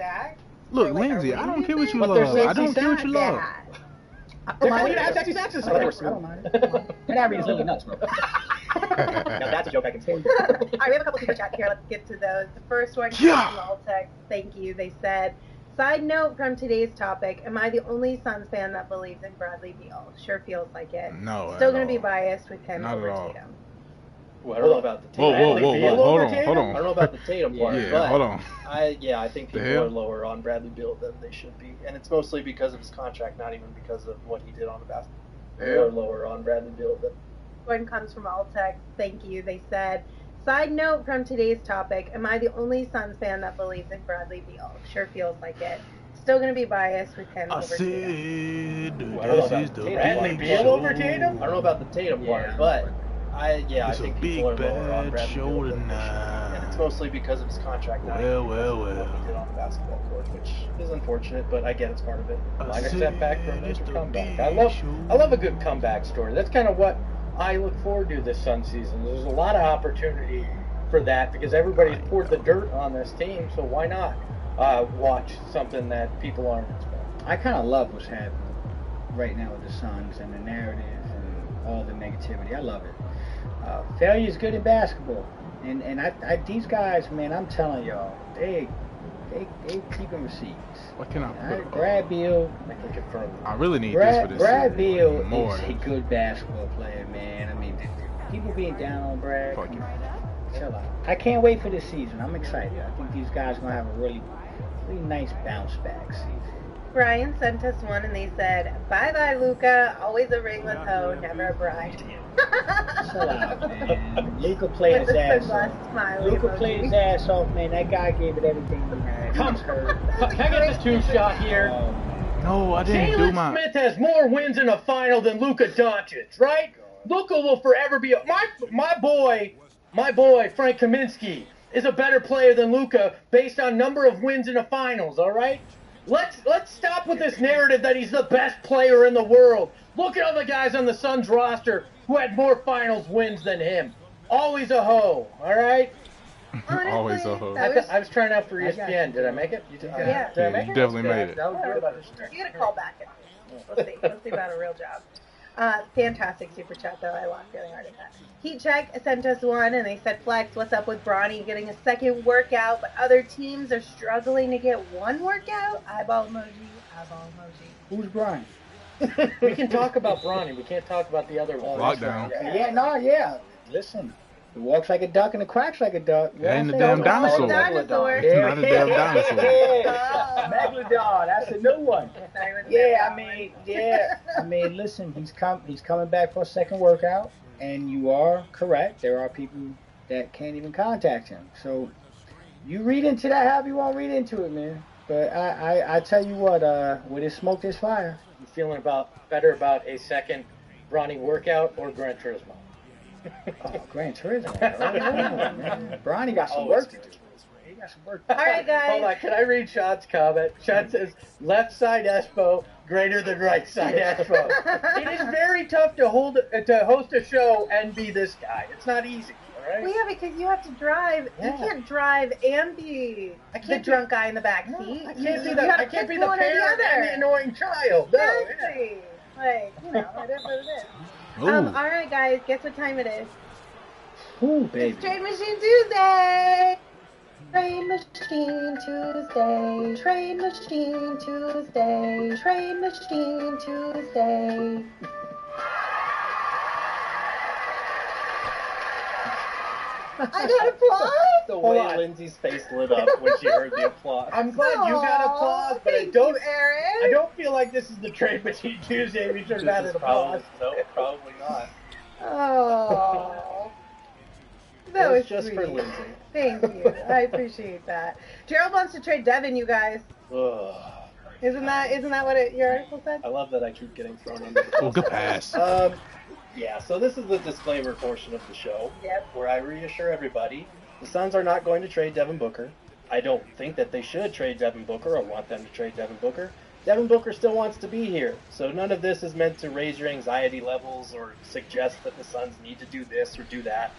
back. Look, Lindsay, I don't care what you But they're love. I don't sexy care what you love. Bad. I don't mind. Sexy sacks is I don't mind. And that reads really nuts, bro. Now that's a joke I can say. All right, we have a couple super chats here. Let's get to those. The first one comes from Altex. Thank you. They said, side note from today's topic, am I the only Suns fan that believes in Bradley Beal? Sure feels like it. No. Still going to be biased with him Not over at all. Tatum. Well, I don't know about the Tatum. Hold on. I don't know about the Tatum part. Yeah, but hold on. I think people are lower on Bradley Beal than they should be, and it's mostly because of his contract, not even because of what he did on the basketball. People are lower on Bradley Beal than. One comes from Altex. Thank you. They said, side note from today's topic, am I the only Suns fan that believes in Bradley Beal? Sure feels like it. Still going to be biased with him over Tatum. This is the Bradley Beal over Tatum? I don't know about the Tatum part, but I think people are lower on Bradley Beal than they should be, and it's mostly because of his contract, not even because of what he did on the basketball court, which is unfortunate, but I get it's part of it. Minor setback for a major comeback. I love a good comeback story. That's kind of what I look forward to this Sun season. There's a lot of opportunity for that because everybody's poured the dirt on this team, so why not watch something that people aren't expecting? I kind of love what's happening right now with the Suns and the narrative and all the negativity. I love it. Failure is good in basketball, and these guys, man, I'm telling y'all, they keeping receipts. What can I put? Brad Beal. I really need this for this. Brad Beal is a good basketball player, man. I mean, people being down on Brad. Fuck you. Chill out. I can't wait for this season. I'm excited. I think these guys are gonna have a really nice bounce back season. Brian sent us one and they said, bye-bye, Luka. Always a ringless hoe, never a bride. Chill out, man. Luka played his ass off. Luka played his ass off, man. That guy gave it everything he had. Can I get the two-shot here? No, I didn't do mine. Smith has more wins in a final than Luka Doncic, right? Luka will forever be my boy Frank Kaminsky is a better player than Luka based on number of wins in the finals, all right? Let's stop with this narrative that he's the best player in the world. Look at all the guys on the Suns roster who had more finals wins than him. Always a hoe, all right? Honestly, Always a hoe. I was trying out for ESPN. Did I make it? Yeah. Did I make You it? definitely made it. That was good. You gotta call back. Let's see about a real job. Fantastic super chat though. I laughed really hard at that. Heat Check sent us one and they said, Flex, what's up with Bronny getting a second workout, but other teams are struggling to get one workout? Eyeball emoji, eyeball emoji. Who's Brian? We can talk about Bronny. We can't talk about the other one. Lockdown. Yeah. Listen, it walks like a duck and it quacks like a duck. That ain't a damn dinosaur. Dinosaur. It's not a damn dinosaur. Megalodon, that's a new one. I mean, listen, he's coming back for a second workout, and you are correct. There are people that can't even contact him. So you read into that however you want to read into it, man. But I tell you what, where there's smoke, there's fire. You feeling better about a second Bronny workout or Gran Turismo? Oh, Gran Turismo. Man. Bronny got some work to do. He got some work to do. All right, guys. Hold on, can I read Sean's comment? Sean says, left side Espo greater than right side Espo. It is very tough to host a show and be this guy. It's not easy, all right? Well, yeah, because you have to drive. Yeah. You can't drive and be the drunk guy in the back seat. I can't be the parent and the annoying child. No, Exactly. Like, it is what it is. Ooh. All right, guys, guess what time it is? Ooh, baby. It's Trade Machine Tuesday! Trade Machine Tuesday. Trade Machine Tuesday. Trade Machine Tuesday. I got applause? The way Lindsay's face lit up when she heard the applause. I'm glad you got applause, but Thank you, Aaron. I don't feel like this is the Trade Machine Tuesday. We should have had an applause. No, probably not. Oh. That was just sweet. for Lindsay. Thank you. I appreciate that. Gerald wants to trade Devin, you guys. Ugh. Isn't that what your article said? I love that I keep getting thrown under the bus. Oh, good pass. Yeah, so this is the disclaimer portion of the show, Yep. where I reassure everybody, the Suns are not going to trade Devin Booker. I don't think that they should trade Devin Booker or want them to trade Devin Booker. Devin Booker still wants to be here, so none of this is meant to raise your anxiety levels or suggest that the Suns need to do this or do that.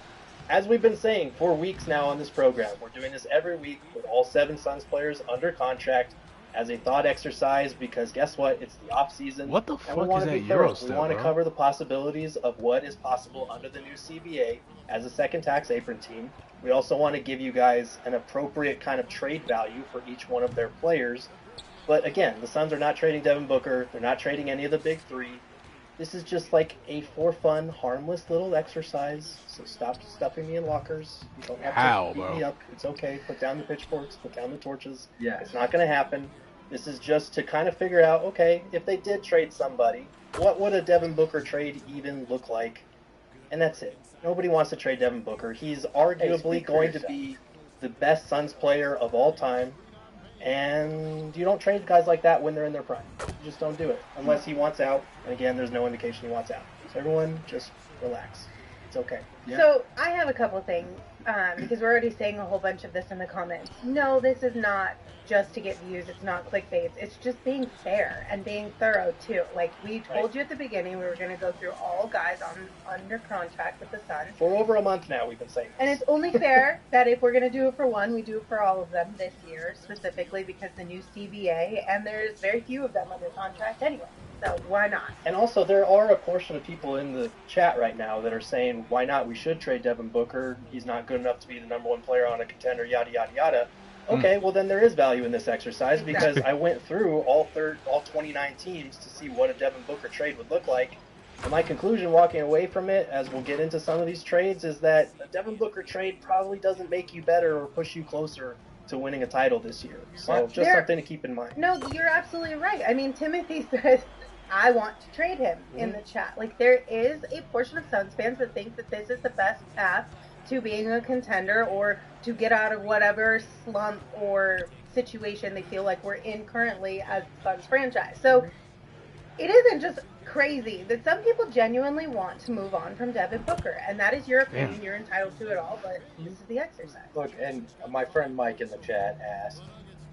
as we've been saying for weeks now on this program, we're doing this every week with all 7 Suns players under contract as a thought exercise because guess what? It's the off season. What the and we fuck want is to that be thorough. Eurostep, We want to bro? cover the possibilities of what is possible under the new CBA as a second tax apron team. We also want to give you guys an appropriate kind of trade value for each one of their players. But again, the Suns are not trading Devin Booker. They're not trading any of the big 3. This is just like a for fun, harmless little exercise. So stop stuffing me in lockers. You don't have to beat me up. It's okay. Put down the pitchforks. Put down the torches. Yeah. It's not going to happen. This is just to kind of figure out, okay, if they did trade somebody, what would a Devin Booker trade even look like? And that's it. Nobody wants to trade Devin Booker. He's arguably going to be the best Suns player of all time. And you don't trade guys like that when they're in their prime. You just don't do it. Unless he wants out. And again, there's no indication he wants out. So everyone, just relax. It's okay. Yeah. So I have a couple things, because we're already saying a whole bunch of this in the comments. No, this is not just to get views. It's not clickbait. It's just being fair and being thorough, too. Like, we told you at the beginning we were going to go through all guys under contract with the Suns. For over a month now, we've been saying this. And it's only fair that if we're going to do it for one, we do it for all of them this year, specifically because the new CBA, and there's very few of them under contract anyway. So why not? And also, there are a portion of people in the chat right now that are saying, why not? We should trade Devin Booker. He's not good enough to be the number 1 player on a contender, yada, yada, yada. Okay, well, then there is value in this exercise because I went through all 29 teams to see what a Devin Booker trade would look like. And my conclusion walking away from it, as we'll get into some of these trades, is that a Devin Booker trade probably doesn't make you better or push you closer to winning a title this year. So just something to keep in mind. No, you're absolutely right. I mean, Timothy says, I want to trade him in the chat. Like, there is a portion of Suns fans that think that this is the best path to being a contender or to get out of whatever slump or situation they feel like we're in currently as Suns franchise. So it isn't just crazy that some people genuinely want to move on from Devin Booker, and that is your opinion. You're entitled to it all, but this is the exercise. Look, and my friend Mike in the chat asked,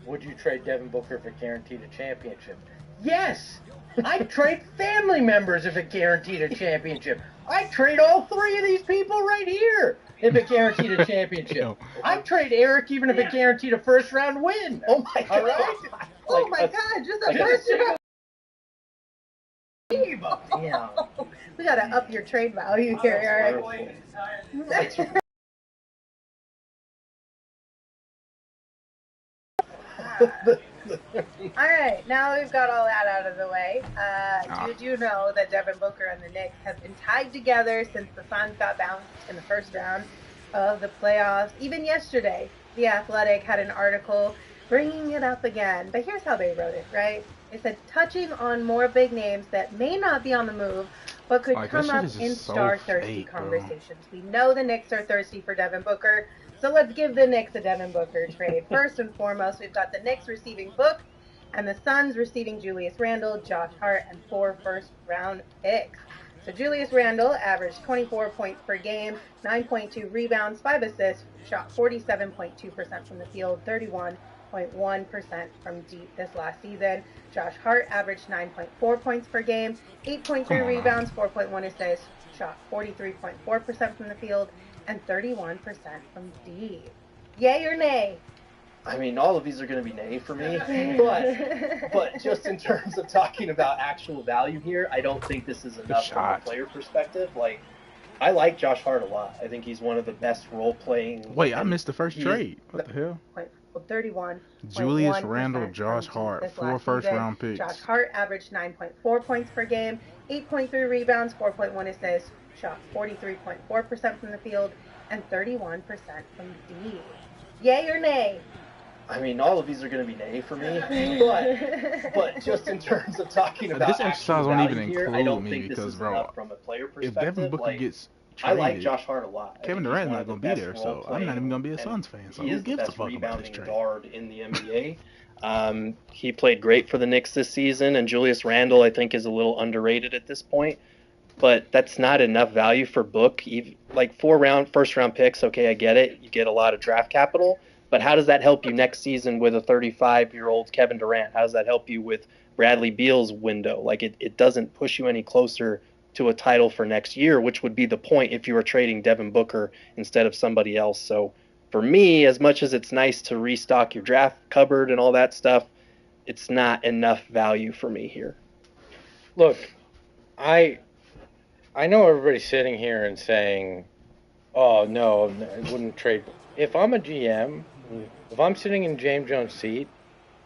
would you trade Devin Booker if it guaranteed a championship? Yes! I'd trade family members if it guaranteed a championship. I'd trade all 3 of these people right here if it guaranteed a championship. I'd trade Eric even if it guaranteed a first-round win. Oh, my God. All right? Oh, my God, just a first-round. Damn. We got to up your trade value here, Eric. All right, now we've got all that out of the way. Did you know that Devin Booker and the Knicks have been tied together since the Suns got bounced in the first round of the playoffs? Even yesterday, The Athletic had an article bringing it up again. But here's how they wrote it, right? They said, touching on more big names that may not be on the move, but could come up in star-thirsty conversations. We know the Knicks are thirsty for Devin Booker, so let's give the Knicks a Devin Booker trade. First and foremost, we've got the Knicks receiving Book, and the Suns receiving Julius Randle, Josh Hart, and 4 first-round picks. So Julius Randle averaged 24 points per game, 9.2 rebounds, 5 assists, shot 47.2% from the field, 31.1% from deep this last season. Josh Hart averaged 9.4 points per game, 8.3 rebounds, 4.1 assists, shot 43.4% from the field, and 31% from deep. Yay or nay? I mean, all of these are going to be nay for me, but just in terms of talking about actual value here, I don't think this is enough from a player perspective. Like, I like Josh Hart a lot. I think he's one of the best role-playing... Wait, I missed the first trade. What the hell? 31. Julius Randle, Josh Hart, 4 first-round picks. Josh Hart averaged 9.4 points per game, 8.3 rebounds, 4.1 assists, shot 43.4% from the field, and 31% from deep. Yay or nay? I mean, all of these are going to be nay for me, but just in terms of talking about this exercise won't even here, include I don't me think this because, is bro, enough from a player perspective. if Devin Booker gets I traded, like Josh Hart a lot. Kevin Durant's not going to be there, so I'm not even going to be a Suns fan. So who gives a fuck about this trade? Guard in the NBA. He played great for the Knicks this season, and Julius Randle, I think, is a little underrated at this point. But that's not enough value for Book. Like 4 first-round picks, okay, I get it. You get a lot of draft capital. But how does that help you next season with a 35-year-old Kevin Durant? How does that help you with Bradley Beal's window? Like, it doesn't push you any closer to a title for next year, which would be the point if you were trading Devin Booker instead of somebody else. So for me, as much as it's nice to restock your draft cupboard and all that stuff, it's not enough value for me here. Look, I know everybody's sitting here and saying, oh, no, I wouldn't trade. If I'm a GM, if I'm sitting in James Jones' seat,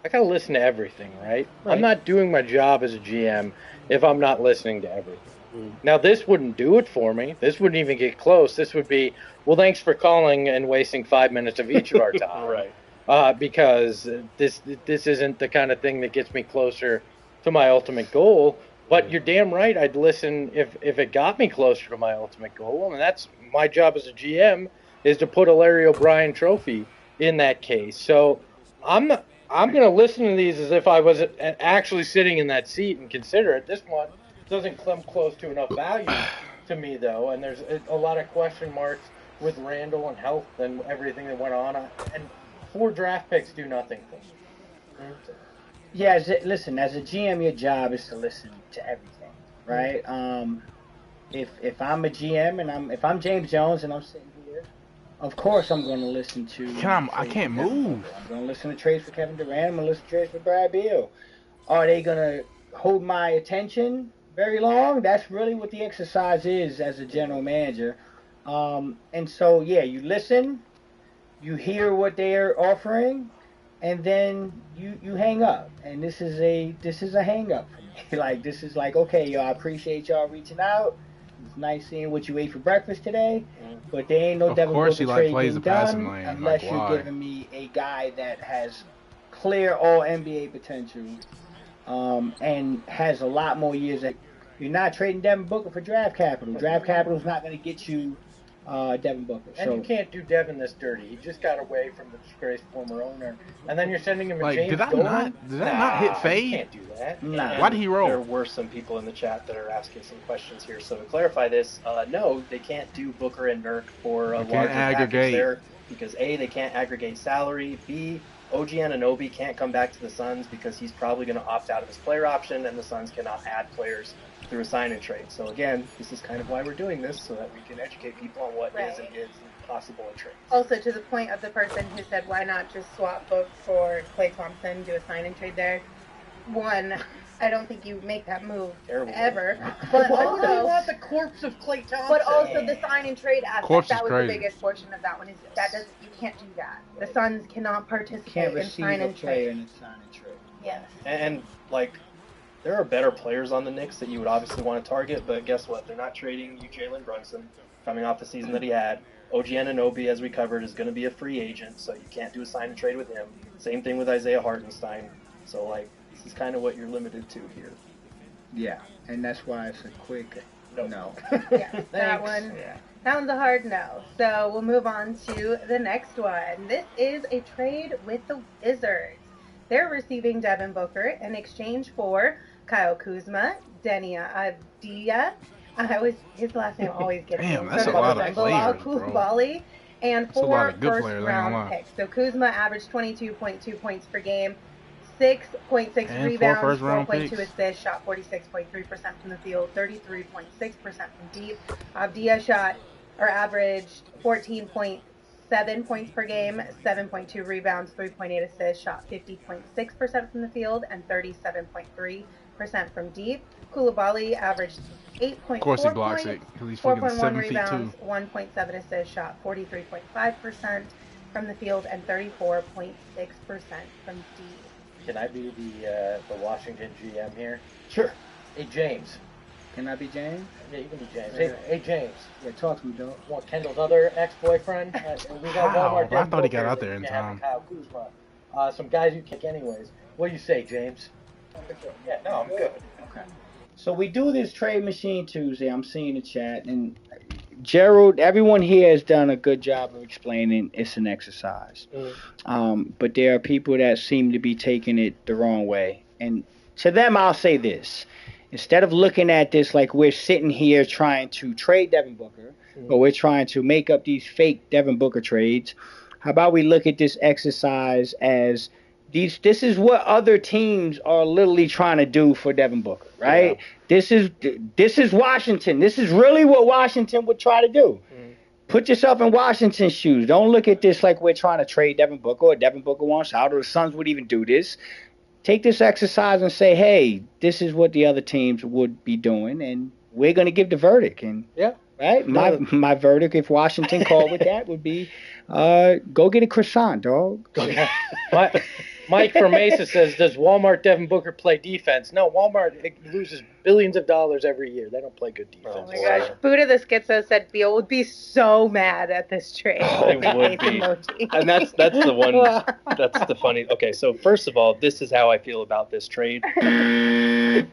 I got to listen to everything, right? I'm not doing my job as a GM if I'm not listening to everything. Now, this wouldn't do it for me. This wouldn't even get close. This would be, well, thanks for calling and wasting 5 minutes of each of our time. Because this isn't the kind of thing that gets me closer to my ultimate goal. But you're damn right I'd listen if it got me closer to my ultimate goal. And that's my job as a GM, is to put a Larry O'Brien trophy in that case. So I'm going to listen to these as if I was actually sitting in that seat and consider it. This one doesn't come close to enough value to me, though. And there's a lot of question marks with Randall and health and everything that went on. And 4 draft picks do nothing for me. Yeah, listen, as a GM, your job is to listen to everything, right? If I'm a GM and if I'm James Jones and I'm sitting here, of course I'm going to listen to. I can't move. I'm going to listen to trades for Kevin Durant. I'm going to listen to trades for Brad Beal. Are they going to hold my attention very long? That's really what the exercise is as a general manager. And so, yeah, you listen, you hear what they're offering, and then you hang up. And this is a hang up for me. Like, this is like, okay, y'all, I appreciate y'all reaching out. It's nice seeing what you ate for breakfast today, but there ain't no Devin Booker trade getting done unless you're giving me a guy that has clear all NBA potential, and has a lot more years. You're not trading Devin Booker for draft capital. Draft capital is not going to get you Devin Booker. And you can't do Devin this dirty. He just got away from the disgraced former owner, and then you're sending him a James Dolan? Did that not hit fade? You can't do that. Nah. Why did he roll? There were some people in the chat that are asking some questions here. So to clarify this, no, they can't do Booker and Nurk for a larger package there because A, they can't aggregate salary. B, OG Anunoby can't come back to the Suns because he's probably going to opt out of his player option, and the Suns cannot add players through a sign and trade. So again, this is kind of why we're doing this, so that we can educate people on what is and is possible in trade. Also, to the point of the person who said, why not just swap Book for Klay Thompson, do a sign and trade there? One, I don't think you make that move ever. But why also, would I want the corpse of Klay Thompson? But also the sign and trade aspect, that was the biggest portion of that one. Is you can't do that. The Suns cannot participate in sign and trade. Yes. And like, there are better players on the Knicks that you would obviously want to target, but guess what? They're not trading you Jalen Brunson coming off the season that he had. OG Anunoby, as we covered, is going to be a free agent, so you can't do a sign and trade with him. Same thing with Isaiah Hartenstein. So, like, this is kind of what you're limited to here. Yeah, and that's why it's a quick no. Yeah, that one. Yeah. That one's a hard no. So we'll move on to the next one. This is a trade with the Wizards. They're receiving Devin Booker in exchange for Kyle Kuzma, Deni Avdija. His last name always gets Damn, that's a lot of players, Koulibaly, and 4 first round picks. So Kuzma averaged 22.2 points per game, 6.6 rebounds, 4.2 assists, shot 46.3% from the field, 33.6% from deep. Avdija averaged 14.7 points per game, 7.2 rebounds, 3.8 assists, shot 50.6% from the field, and 37.3% from deep. Koulibaly averaged 8.4 points, 4.1 rebounds, 1.7 assists, shot 43.5% from the field, and 34.6% from deep. Can I be the Washington GM here? Sure. Hey, James. Can I be James? Yeah, you can be James. Hey, James. Yeah, talk to me, Joe. Want Kendall's other ex-boyfriend? We got one more. I thought he got out there in time. Kyle Kuzma. Some guys you kick anyways. What do you say, James? Yeah, no, I'm good. Okay. So we do this Trade Machine Tuesday. I'm seeing the chat, and Gerald, everyone here has done a good job of explaining it's an exercise. But there are people that seem to be taking it the wrong way. And to them, I'll say this. Instead of looking at this like we're sitting here trying to trade Devin Booker, or we're trying to make up these fake Devin Booker trades, how about we look at this exercise as This is what other teams are literally trying to do for Devin Booker, right? Yeah. This is Washington. This is really what Washington would try to do. Put yourself in Washington's shoes. Don't look at this like we're trying to trade Devin Booker or Devin Booker wants out or the Suns would even do this. Take this exercise and say, hey, this is what the other teams would be doing, and we're going to give the verdict. And right, my verdict, if Washington called with that, would be go get a croissant, dog. Mike from Mesa says, does Walmart Devin Booker play defense? No, Walmart loses billions of dollars every year. They don't play good defense. Oh my gosh. Buddha the Schizo said Beal would be so mad at this trade. It would be. And that's the one, that's the funny. Okay, so first of all, this is how I feel about this trade. Here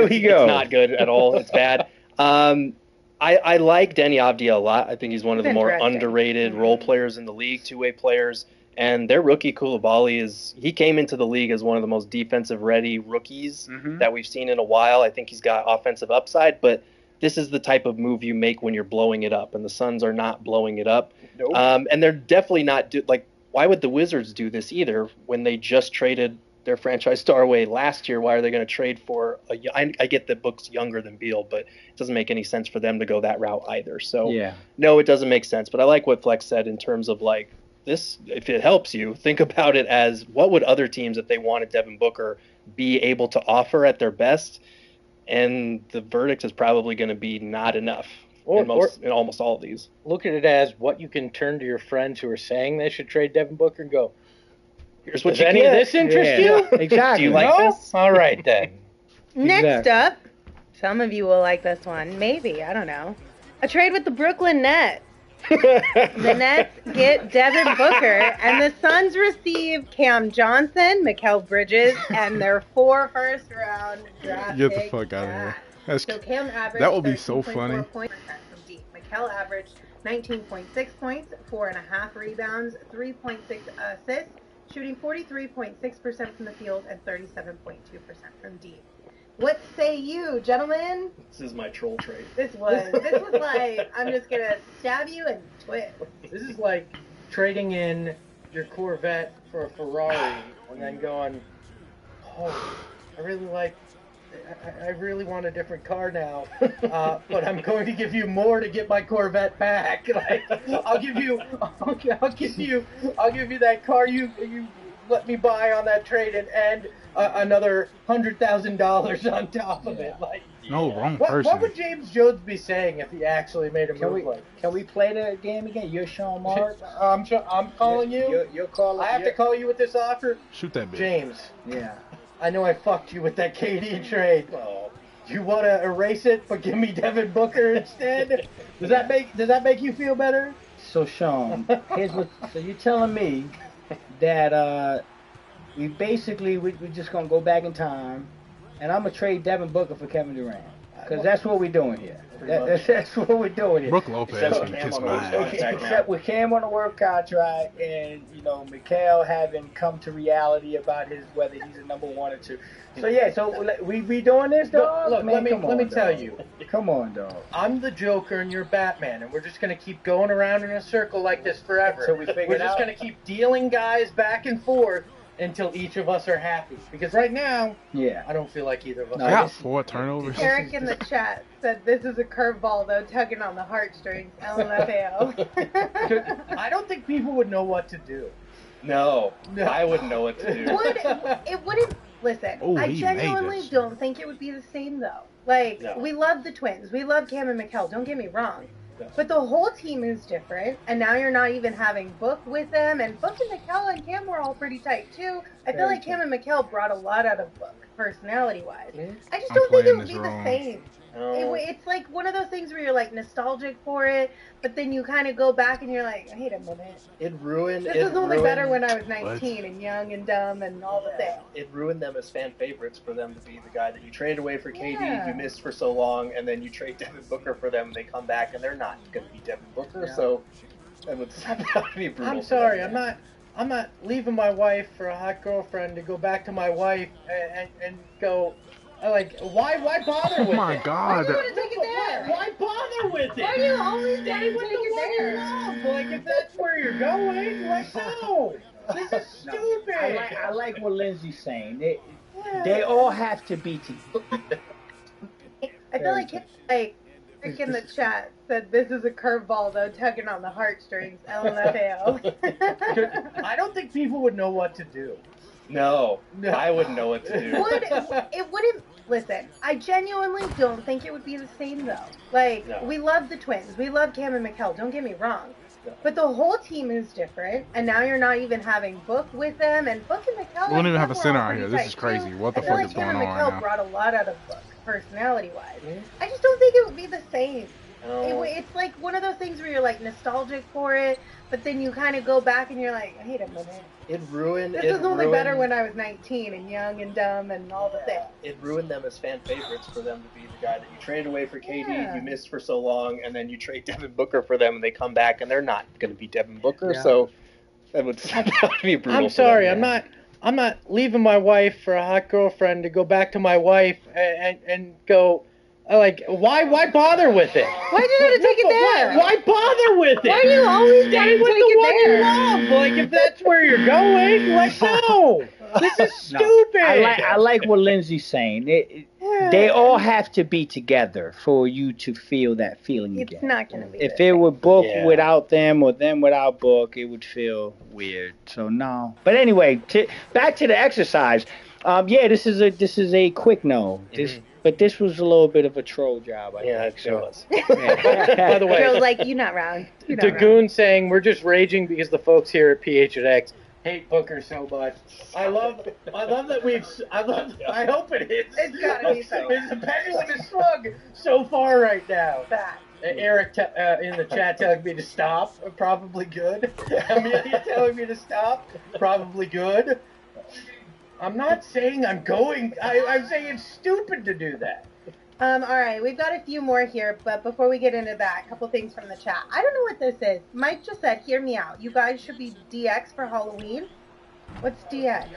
we go. It's not good at all. It's bad. I like Denny Avdia a lot. I think he's one of the more underrated role players in the league, two-way players. And their rookie, Coulibaly, he came into the league as one of the most defensive-ready rookies that we've seen in a while. I think he's got offensive upside, but this is the type of move you make when you're blowing it up, and the Suns are not blowing it up. Nope. And they're definitely not why would the Wizards do this either when they just traded their franchise star away last year? Why are they going to trade for I get that Book's younger than Beal, but it doesn't make any sense for them to go that route either. So, no, it doesn't make sense. But I like what Flex said in terms of this, if it helps you, think about it as what would other teams, if they wanted Devin Booker, be able to offer at their best? And the verdict is probably going to be not enough in almost all of these. Look at it as what you can turn to your friends who are saying they should trade Devin Booker and go, here's what Does any of this interest you? Exactly. Do you like this? All right, then. Next up, some of you will like this one. Maybe. I don't know. A trade with the Brooklyn Nets. The Nets get Devin Booker, and the Suns receive Cam Johnson, Mikal Bridges, and their 4 first-round draft Get the fuck out of here. Cam averaged that will be so funny. Points from deep. Mikal averaged 19.6 points, 4.5 rebounds, 3.6 assists, shooting 43.6% from the field and 37.2% from deep. What say you, gentlemen? This is my troll trade. This was like, I'm just going to stab you and twist. This is like trading in your Corvette for a Ferrari and then going, I really want a different car now, but I'm going to give you more to get my Corvette back. I'll give you that car you let me buy on that trade and another $100,000 on top of it. Wrong person. What would James Jones be saying if he actually made a move? Can we play the game again? You're Sean Mark. I'm calling you. You're calling. I have to call you with this offer. Shoot that bitch. James. Yeah. I know I fucked you with that KD trade. Oh. You want to erase it, but give me Devin Booker instead? Does that make you feel better? So Sean, so you're telling me that we're just gonna go back in time, and I'm gonna trade Devin Booker for Kevin Durant, because that's what we're doing here. That's what we're doing here. Brook Lopez can kiss my ass. Except with Cam on a work contract, and Mikal having come to reality about whether he's a number 1 or 2. So we doing this, dog. Look, man, let me tell you. Come on, dog. I'm the Joker and you're Batman, and we're just gonna keep going around in a circle like this forever. So we're just gonna keep dealing guys back and forth until each of us are happy. Because right now, I don't feel like either of us. I got 4 turnovers. Eric in the chat said this is a curveball, though, tugging on the heartstrings. LMFAO. I don't think people would know what to do. No, I wouldn't know what to do. It wouldn't. Listen, I genuinely don't think it would be the same, though. We love the twins. We love Cam and Mikal. Don't get me wrong. But the whole team is different, and now you're not even having Book with them, and Book and Mikal and Cam were all pretty tight, too. I feel like Cam and Mikal brought a lot out of Book, personality-wise. I just don't think it would be the same. It's like one of those things where you're nostalgic for it, but then you kind of go back and you're like, wait a minute. It ruined. This was only better when I was 19 and young and dumb and all the things. It ruined them as fan favorites for them to be the guy that you traded away for KD, you missed for so long, and then you trade Devin Booker for them. They come back and they're not going to be Devin Booker, so that would be brutal. I'm sorry, I'm not leaving my wife for a hot girlfriend to go back to my wife and go. Why bother with it? Oh my God! Why do you want to take it there? Why bother with it? Why do you always take it there? If that's where you're going, no. This is stupid. I like what Lindsay's saying. They all have to be together. I feel like Rick in the chat said this is a curveball though, tugging on the heartstrings. LMFAO. I don't think people would know what to do. No, I wouldn't know what to do. It wouldn't. Listen, I genuinely don't think it would be the same though. Like, we love the twins. We love Cam and Mikkel. Don't get me wrong. No. But the whole team is different, and now you're not even having Book with them, and Book and Mikkel. We don't even have a center out here. This is crazy. What the fuck is going on right now? Cam and Mikkel brought a lot out of Book, personality-wise. Mm-hmm. I just don't think it would be the same. It's like one of those things where you're like nostalgic for it, but then you kind of go back and you're like, wait a minute. It ruined. This was only better when I was 19 and young and dumb and all the things. It ruined them as fan favorites for them to be the guy that you traded away for KD, you missed for so long, and then you trade Devin Booker for them, and they come back and they're not going to be Devin Booker. Yeah. So that would be brutal. I'm sorry, I'm not leaving my wife for a hot girlfriend to go back to my wife and go. Like, why bother with it? Why do you have to take it there? Why bother with it? Why are you always stay with the one you love? Like, if that's where you're going, like, no. This is stupid. I like what Lindsay's saying. They all have to be together for you to feel that feeling again. It's not going to be. If it were Book without them or them without Book, it would feel weird. So no. But anyway, back to the exercise. This is a quick no. But this was a little bit of a troll job. I think. It sure was. By the way, Joe's like, you're not wrong. Dagoon saying we're just raging because the folks here at PH&X hate Booker so much. I love that I hope it is. It's gotta be so. The pendulum is swung so far right now. Fact. Eric in the chat telling me to stop, probably good. Amelia telling me to stop, probably good. I'm not saying I'm going. I'm saying it's stupid to do that. All right, we've got a few more here, but before we get into that, a couple things from the chat. I don't know what this is. Mike just said, hear me out. You guys should be DX for Halloween. What's DX?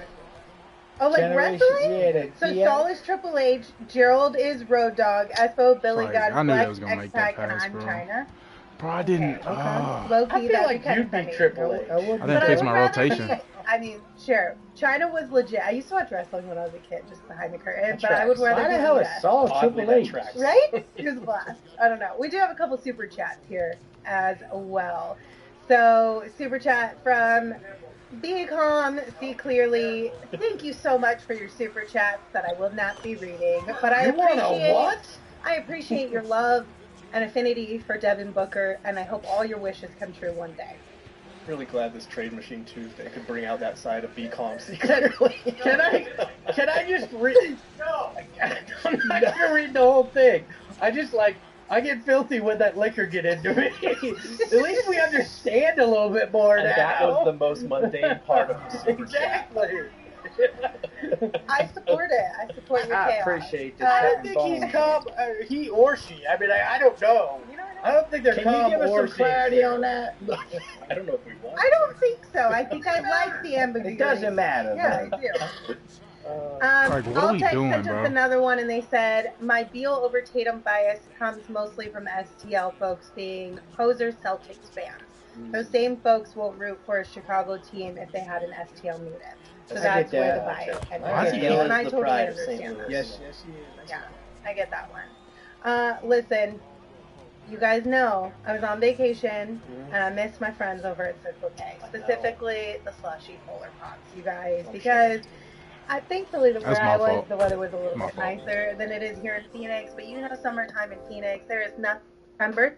Oh, like wrestling? Yeah, so DX. Saul is Triple H, Gerald is Road Dogg, Espo, Billy Gunn, I knew that was Flex, gonna make that X-Pac, and pass, I'm bro. China. Bro, I didn't. Low-key, I feel like you'd be Triple H. I didn't fix my rotation. I mean, sure. China was legit. I used to watch wrestling when I was a kid, just behind the curtain. But I would rather Why the hell is Saul Triple H? Right? It was a blast. I don't know. We do have a couple super chats here as well. So, super chat from Be Calm, See Clearly. Thank you so much for your super chats that I will not be reading. But I appreciate your love and affinity for Devin Booker, and I hope all your wishes come true one day. Really glad this Trade Machine Tuesday could bring out that side of Be Calm secretly. Can I just read? No, I'm not gonna read the whole thing. I get filthy when that liquor get into me. At least we understand a little bit more now. That was the most mundane part of the super exactly. I support it. I support your chaos. I appreciate this. I don't think he's calm. He or she. I mean, I don't know. I don't think they're calm or Can you give us some clarity on that? I don't know if we want. I don't think so. I think I like the ambiguity. It doesn't matter. Yeah, I do. What are we doing, sent us another one, and they said, my Beal over Tatum bias comes mostly from STL folks being poser Celtics fans. Those same folks will root for a Chicago team if they had an STL mutant. So that's where the bias comes from. And I totally understand that. Yes, he is. Yeah, I get that one. Listen, you guys know I was on vacation and I missed my friends over at Circle K, specifically the slushy polar pops, you guys, because thankfully where I was, the weather was a little bit nicer than it is here in Phoenix, but you know summertime in Phoenix, there is nothing. Remember?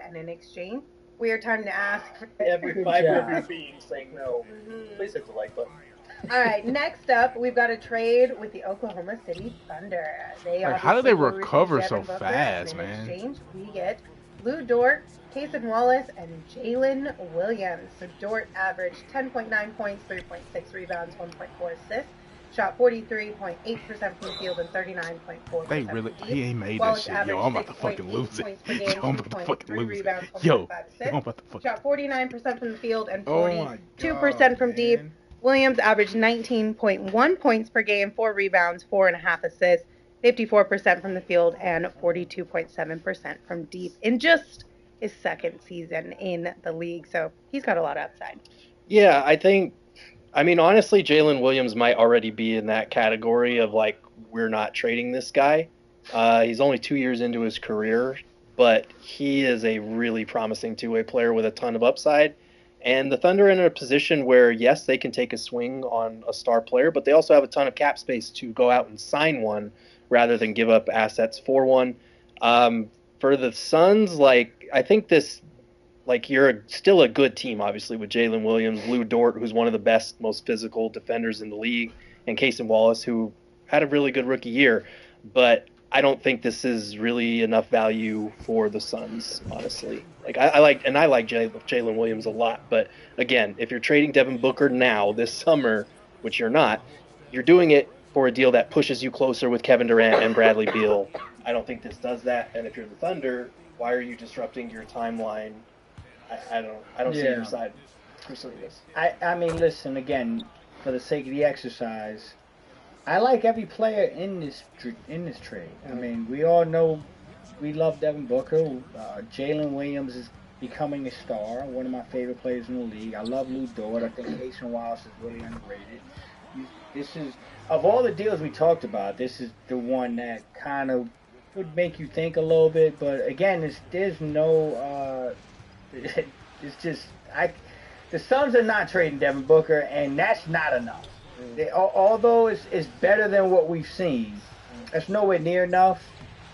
And in exchange, weird time to ask for every fiber of your being saying no. Please hit the like button. All right, next up, we've got a trade with the Oklahoma City Thunder. How did they recover so fast, man? In exchange, we get Lou Dort, Cason Wallace, and Jalen Williams. So Dort averaged 10.9 points, 3.6 rebounds, 1.4 assists. Shot 43.8% from the field and 39.4%. They really, he ain't made that shit. Yo, I'm about to fucking lose it. Yo, I'm about to fucking lose it. Yo, I'm about to fucking. Shot 49% from the field and 42% from deep. Williams averaged 19.1 points per game, 4 rebounds, 4.5 assists, 54% from the field, and 42.7% from deep in just his second season in the league, so he's got a lot of upside. Yeah, I mean, honestly, Jalen Williams might already be in that category of like, we're not trading this guy. He's only 2 years into his career, but he is a really promising two-way player with a ton of upside. And the Thunder are in a position where, yes, they can take a swing on a star player, but they also have a ton of cap space to go out and sign one rather than give up assets for one. For the Suns, like, I think this, like, you're still a good team, obviously, with Jalen Williams, Lou Dort, who's one of the best, most physical defenders in the league, and Cason Wallace, who had a really good rookie year. But I don't think this is really enough value for the Suns, honestly. Like, I like Jalen Williams a lot, but again, if you're trading Devin Booker now this summer, which you're not, you're doing it for a deal that pushes you closer with Kevin Durant and Bradley Beal. I don't think this does that. And if you're the Thunder, why are you disrupting your timeline? I don't see your side pursuing this. I mean, listen, again, for the sake of the exercise, I like every player in this trade. I mean, we all know we love Devin Booker. Jalen Williams is becoming a star, one of my favorite players in the league. I love Lou Dort. I think Cason Wallace is really underrated. This is, of all the deals we talked about, this is the one that kind of would make you think a little bit. But again, there's no, it's just, the Suns are not trading Devin Booker, and that's not enough. Although it's better than what we've seen, that's nowhere near enough.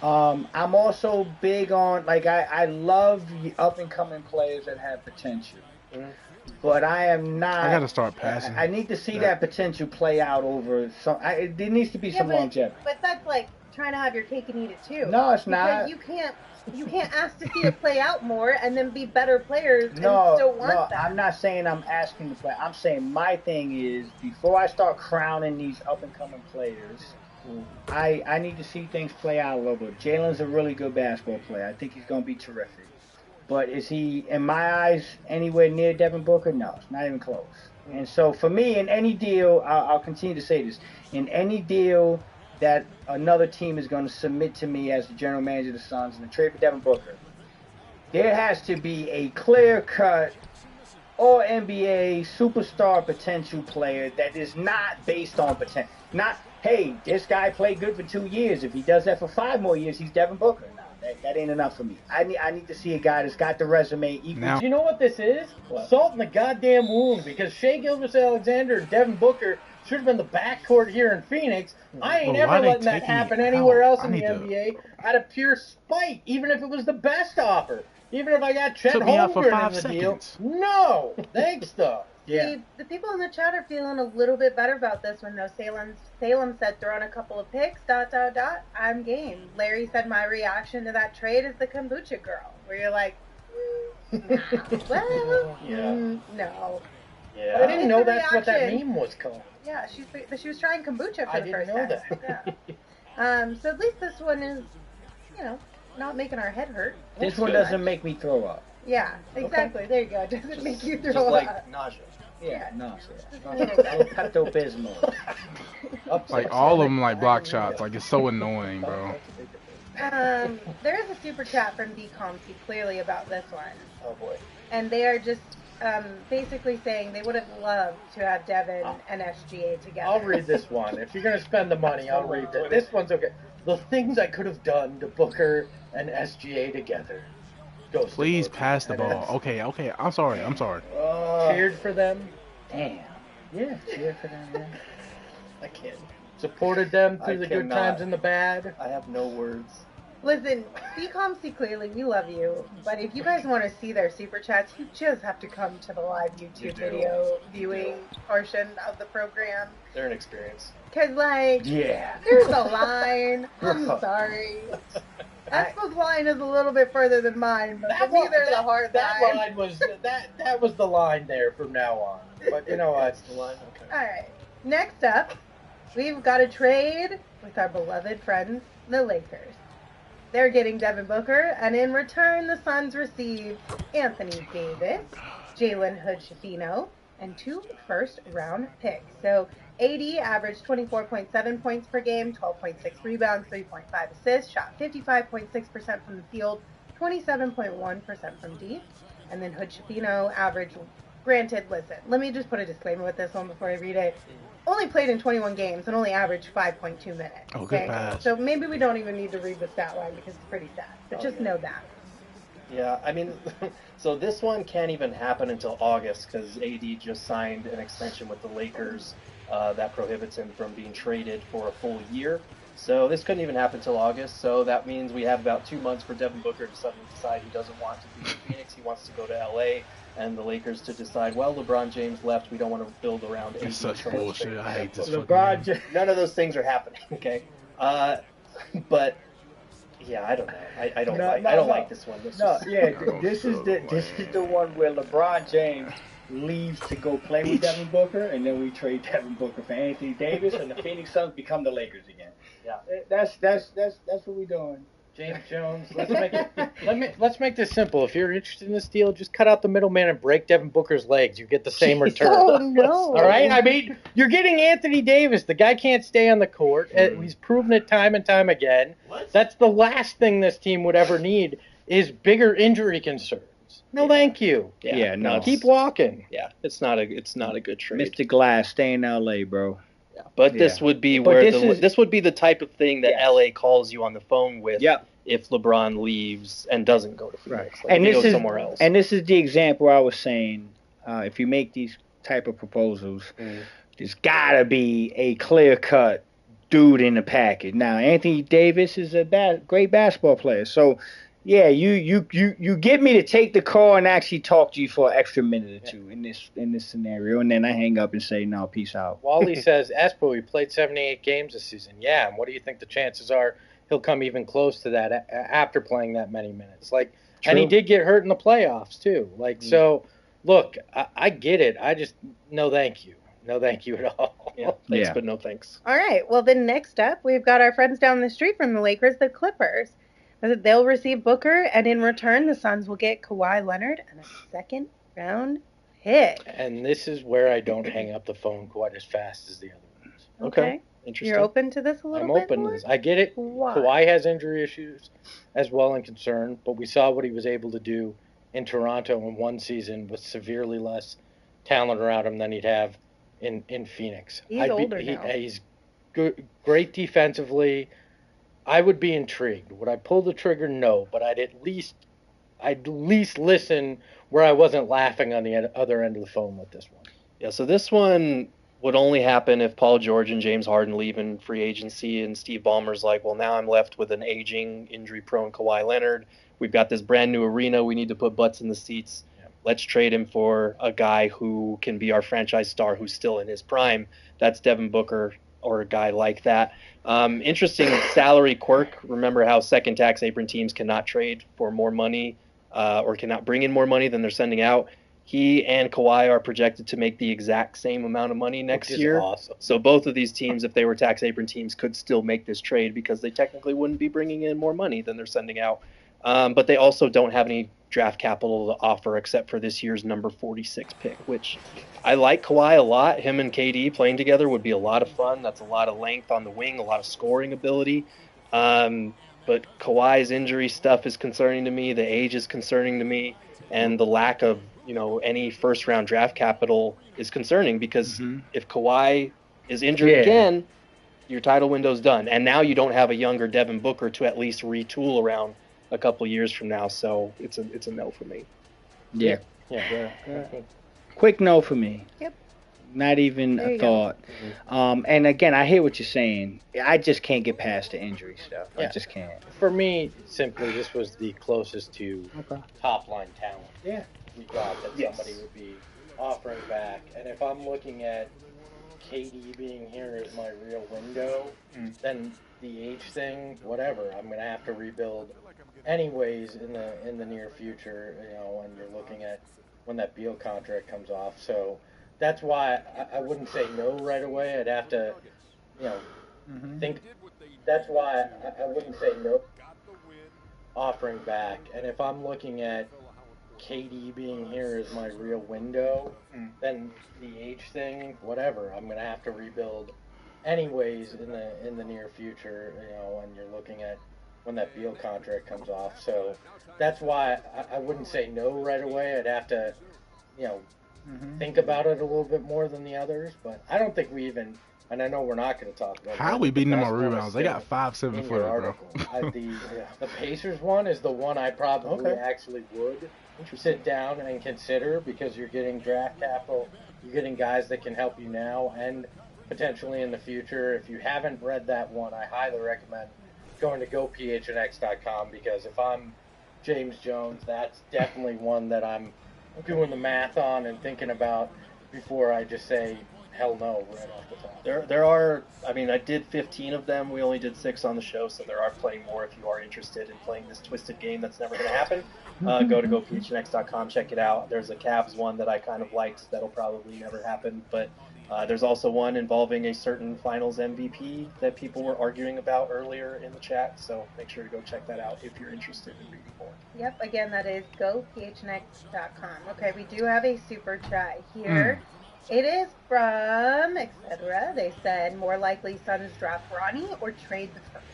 I'm also big on, like, I love the up-and-coming players that have potential. But I am not. I got to start passing. I need to see that potential play out over some. There needs to be some longevity. But that's like trying to have your cake and eat it too. No, it's not. You can't ask to see it play out more and then be better players and still want that. I'm not saying I'm asking to play. I'm saying my thing is, before I start crowning these up-and-coming players, I need to see things play out a little bit. Jalen's a really good basketball player. I think he's going to be terrific. But is he, in my eyes, anywhere near Devin Booker? No, it's not even close. And so for me, in any deal, I'll continue to say this, in any deal that another team is going to submit to me as the general manager of the Suns in the trade for Devin Booker, there has to be a clear-cut All-NBA superstar potential player that is not based on potential. Not, hey, this guy played good for 2 years. If he does that for 5 more years, he's Devin Booker. That ain't enough for me. I need to see a guy that's got the resume equal. Do you know what this is? What? Salt in the goddamn wound, because Shai Gilgeous-Alexander and Devin Booker should have been the backcourt here in Phoenix. I ain't ever letting that happen anywhere else in the NBA out of pure spite, even if it was the best offer. Even if I got Chet Holmgren in the deal. No, thanks though. Yeah. See, the people in the chat are feeling a little bit better about this one, though. Salem said, throw in a couple of picks, ... I'm game. Larry said, my reaction to that trade is the kombucha girl, where you're like, nah, well, no. Yeah. I didn't know that's what that meme was called. Yeah, she was trying kombucha for the first time. I didn't know that. So at least this one is, not making our head hurt. This one doesn't make me throw up. Yeah, exactly. Okay. There you go. It doesn't make you throw up. Just like nausea. Yeah, nausea. Pepto-Bismol. Like, all of them, like, block shots. Like, it's so annoying, bro. There is a super chat from DComC clearly about this one. Oh, boy. And they are just basically saying they would have loved to have Devin and SGA together. I'll read this one. If you're going to spend the money, I'll read it. This one's okay. The things I could have done to Booker and SGA together. Please pass the ball. Okay. I'm sorry. Cheered for them. Damn. Yeah, cheered for them, yeah. I can't. Supported them through the good times and the bad. I have no words. Listen, DComC clearly, we love you, but if you guys want to see their super chats, you just have to come to the live YouTube video viewing portion of the program. They're an experience. Because, like, there's a line. I'm sorry. Espo's line is a little bit further than mine, but for me there's a hard line. That line was that was the line there from now on. But you know what? That's the line. Okay. All right. Next up, we've got a trade with our beloved friends, the Lakers. They're getting Devin Booker, and in return, the Suns receive Anthony Davis, Jalen Hood-Schifino, and 2 first-round picks. So AD averaged 24.7 points per game, 12.6 rebounds, 3.5 assists, shot 55.6% from the field, 27.1% from deep. And then Hood-Schifino averaged, granted, listen, let me just put a disclaimer with this one before I read it. Only played in 21 games and only averaged 5.2 minutes. Oh, good pass. So maybe we don't even need to read the stat line because it's pretty sad. But just know that. Yeah, I mean, so this one can't even happen until August because AD just signed an extension with the Lakers that prohibits him from being traded for a full year. So this couldn't even happen until August. So that means we have about 2 months for Devin Booker to suddenly decide he doesn't want to be in Phoenix. He wants to go to LA, and the Lakers to decide, well, LeBron James left. We don't want to build around AD. It's such bullshit. I hate this LeBron James. None of those things are happening. Okay, but. Yeah, I don't know. I don't like this one. This is the one where LeBron James leaves to go play with Devin Booker, and then we trade Devin Booker for Anthony Davis, and the Phoenix Suns become the Lakers again. Yeah, that's what we're doing. James Jones, let's make this simple. If you're interested in this deal, just cut out the middleman and break Devin Booker's legs. You get the same return. Oh no! All right, I mean, you're getting Anthony Davis. The guy can't stay on the court. He's proven it time and time again. What? That's the last thing this team would ever need is bigger injury concerns. No, thank you. Yeah, no. Keep walking. Yeah, it's not a good trade. Mr. Glass, stay in LA, bro. Yeah, but this would be this would be the type of thing that LA calls you on the phone with if LeBron leaves and doesn't go to Phoenix. Right. And this is somewhere else. And this is the example I was saying. If you make these type of proposals, there's gotta be a clear cut dude in the package. Now Anthony Davis is a great basketball player, so. Yeah, you get me to take the call and actually talk to you for an extra minute or two in this scenario, and then I hang up and say no, peace out. Wally says, Espo, he played 78 games this season. Yeah, and what do you think the chances are he'll come even close to that after playing that many minutes? Like, True. And he did get hurt in the playoffs too. Like, so look, I get it. I just no thank you. No thank you at all. Yeah, thanks, but no thanks. All right. Well, then next up, we've got our friends down the street from the Lakers, the Clippers. They'll receive Booker, and in return, the Suns will get Kawhi Leonard and a second-round pick. And this is where I don't hang up the phone quite as fast as the other ones. Okay. Interesting. You're open to this a little bit? I'm open to this. I get it. Why? Kawhi has injury issues as well and concern, but we saw what he was able to do in Toronto in one season with severely less talent around him than he'd have in Phoenix. He's older now. He's good, great defensively. I would be intrigued. Would I pull the trigger? No, but I'd at least listen where I wasn't laughing on the other end of the phone with this one. Yeah, so this one would only happen if Paul George and James Harden leave in free agency and Steve Ballmer's like, well, now I'm left with an aging, injury-prone Kawhi Leonard. We've got this brand-new arena. We need to put butts in the seats. Yeah. Let's trade him for a guy who can be our franchise star who's still in his prime. That's Devin Booker or a guy like that. Interesting salary quirk. Remember how second tax apron teams cannot trade for more money or cannot bring in more money than they're sending out. He and Kawhi are projected to make the exact same amount of money next year. Awesome. So both of these teams, if they were tax apron teams, could still make this trade because they technically wouldn't be bringing in more money than they're sending out. But they also don't have any draft capital to offer except for this year's number 46 pick, which I like Kawhi a lot. Him and KD playing together would be a lot of fun. That's a lot of length on the wing, a lot of scoring ability. But Kawhi's injury stuff is concerning to me. The age is concerning to me. And the lack of, any first-round draft capital is concerning because if Kawhi is injured again, your title window's done. And now you don't have a younger Devin Booker to at least retool around a couple years from now. So it's a no for me. Yeah. Quick no for me. Yep. Not even a thought. And again, I hear what you're saying. I just can't get past the injury stuff. I just can't. For me, simply, this was the closest to top-line talent. Yeah. We thought that somebody would be offering back. And if I'm looking at KD being here as my real window, then the age thing, whatever, I'm going to have to rebuild anyways in the near future, when you're looking at when that Beal contract comes off. So that's why I wouldn't say no right away. I'd have to, think. That's why I wouldn't say no offering back. And if I'm looking at KD being here as my real window, then the age thing, whatever, I'm going to have to rebuild anyways in the near future, when you're looking at when that Beal contract comes off. So that's why I wouldn't say no right away. I'd have to, think about it a little bit more than the others. But I don't think we even, and I know we're not going to talk about how we beating them on rebounds. They got 5 7-footer, bro. The Pacers one is the one I probably actually would sit down and consider, because you're getting draft capital, you're getting guys that can help you now and potentially in the future. If you haven't read that one, I highly recommend going to gophnx.com, because if I'm James Jones, that's definitely one that I'm doing the math on and thinking about before I just say hell no right off the top. There are, I mean, I did 15 of them. We only did 6 on the show, so there are plenty more if you are interested in playing this twisted game that's never going to happen. Go to gophnx.com, check it out. There's a Cavs one that I kind of liked that'll probably never happen, but there's also one involving a certain finals MVP that people were arguing about earlier in the chat, so make sure to go check that out if you're interested in reading more. Yep, again, that is gophnx.com. Okay, we do have a super chat here. It is from etc. They said, more likely Suns draft Bronny or trade the first?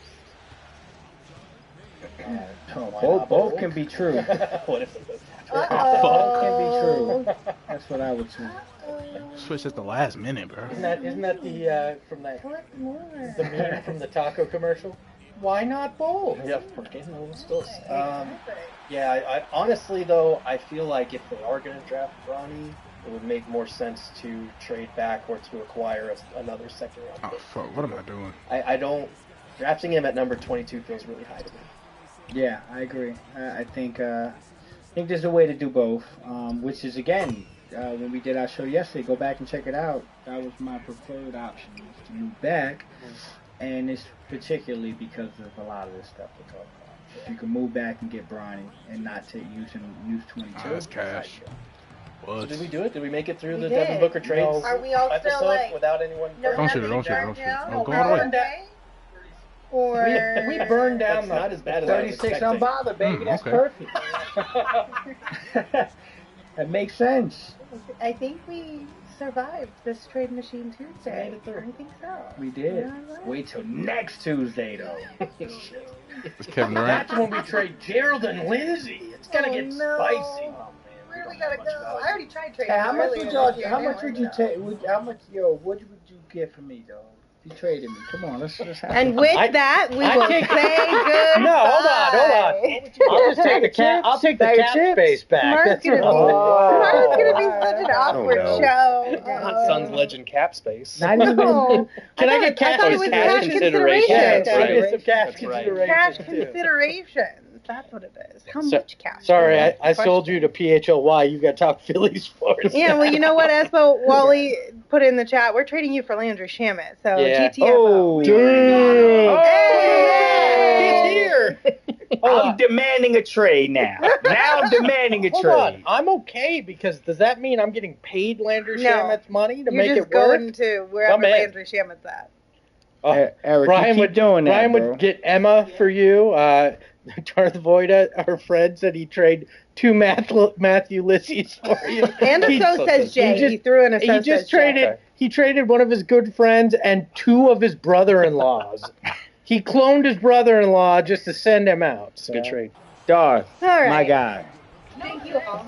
Both can be true. What if they both Both can be true. That's what I would say. Switch at the last minute, bro. Isn't that the from the meme from the taco commercial? Why not both? Yeah, porque no estos. I honestly though, I feel like if they are going to draft Bronny, it would make more sense to trade back or to acquire another second round pick. Oh fuck! What am I doing? I don't. Drafting him at number 22 feels really high to me. Yeah, I agree. I think there's a way to do both, which is, again, when we did our show yesterday, go back and check it out. That was my preferred option, was to move back, and it's particularly because of a lot of this stuff we're talking about. If you can move back and get Bronny and not use 22. That's cash. So did we do it? Did we make it through the did. Devin Booker trades Are we all episode still like without anyone? No, don't shoot it! Don't shoot it! Don't shoot it! Oh, go all the way. Or we burned down not as bad as 36 unbothered, baby. That's perfect. That makes sense. I think we survived this Trade Machine Tuesday. Made it through. I think so. We did. Yeah, right. Wait till next Tuesday, though. It's Kevin Durant. That's when we trade Gerald and Lindsay. It's gonna get spicy. Where do we gotta go? I already tried trading. Hey, how much would you take? What would you get for me, though? If you traded me, come on, let's have And with that, we will say goodbye. No, hold on. I'll just take the cap. I'll take the cap space back. Tomorrow's gonna be such an awkward show. Suns legend cap space. Not even. Can I get cash consideration? Cash consideration. That's what it is. How much cash? Sorry, I sold you to PHLY. You got to talk Philly sports. Yeah, well, you know what, Espo? Wally put in the chat, we're trading you for Landry Shamet. So, GTFO. Oh, Hey! He's here. I'm demanding a trade now. Now I'm demanding a Hold trade. on. I'm okay, because does that mean I'm getting paid Landry Shamet's money to make it work? You're just going to wherever Landry Shamet's at. Eric, Brian keep doing that, Brian bro. would get Emma for you. Darth Voida, our friend, said he'd trade 2 Matthew Lissies for you. And so says Jay. He threw in a so says Jay. He traded one of his good friends and 2 of his brother-in-laws. He cloned his brother-in-law just to send him out. So. Good trade. Darth, All right. my guy. Thank you all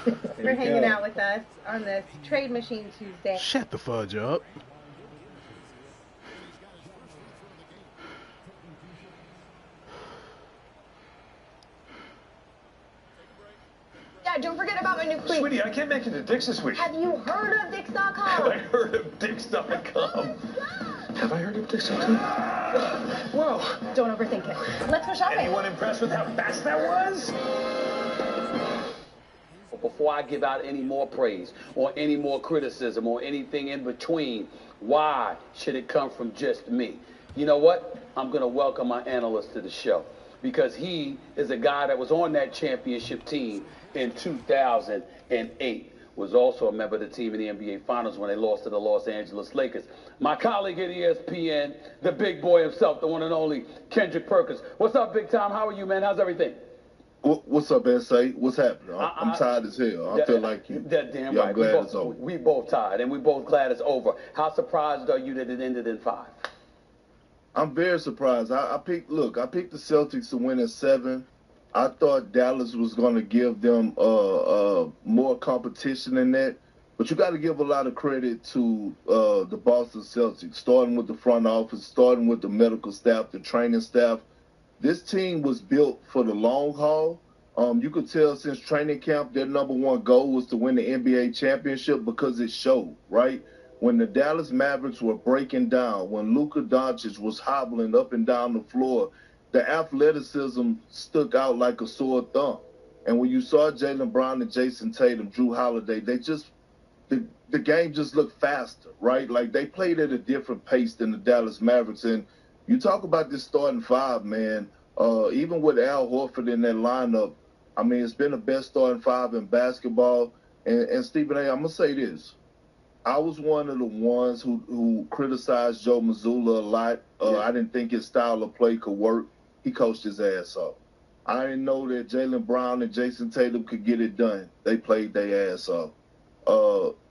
for hanging out with us on this Trade Machine Tuesday. Shut the fudge up. Yeah, don't forget about my new queen. Sweetie, I can't make it to Dick's this week. Have you heard of Dix.com? Have I heard of Dix.com? Have I heard of Dix.com? Whoa. Don't overthink it. Let's go shopping. Anyone impressed with how fast that was? Before I give out any more praise or any more criticism or anything in between, why should it come from just me? You know what? I'm going to welcome my analyst to the show, because he is a guy that was on that championship team in 2008, was also a member of the team in the NBA Finals when they lost to the Los Angeles Lakers. My colleague at ESPN, the big boy himself, the one and only Kendrick Perkins. What's up, Big Tom? How are you, man? How's everything? What's up, S.A.? What's happening? I'm tired as hell. I feel like you. That damn I'm right. glad it's over. We both tired, and we both glad it's over. How surprised are you that it ended in 5? I'm very surprised. I picked the Celtics to win at 7. I thought Dallas was going to give them more competition than that. But you got to give a lot of credit to the Boston Celtics, starting with the front office, starting with the medical staff, the training staff. This team was built for the long haul. You could tell since training camp, their number one goal was to win the NBA championship because it showed, right? When the Dallas Mavericks were breaking down, when Luka Doncic was hobbling up and down the floor, the athleticism stuck out like a sore thumb. And when you saw Jaylen Brown and Jason Tatum, Drew Holiday, the game just looked faster, right? Like they played at a different pace than the Dallas Mavericks. And you talk about this starting 5, man. Even with Al Horford in that lineup, I mean, it's been the best starting 5 in basketball. And Stephen A., I'm going to say this. I was one of the ones who criticized Joe Mazzulla a lot. I didn't think his style of play could work. He coached his ass off. I didn't know that Jaylen Brown and Jason Tatum could get it done. They played their ass off.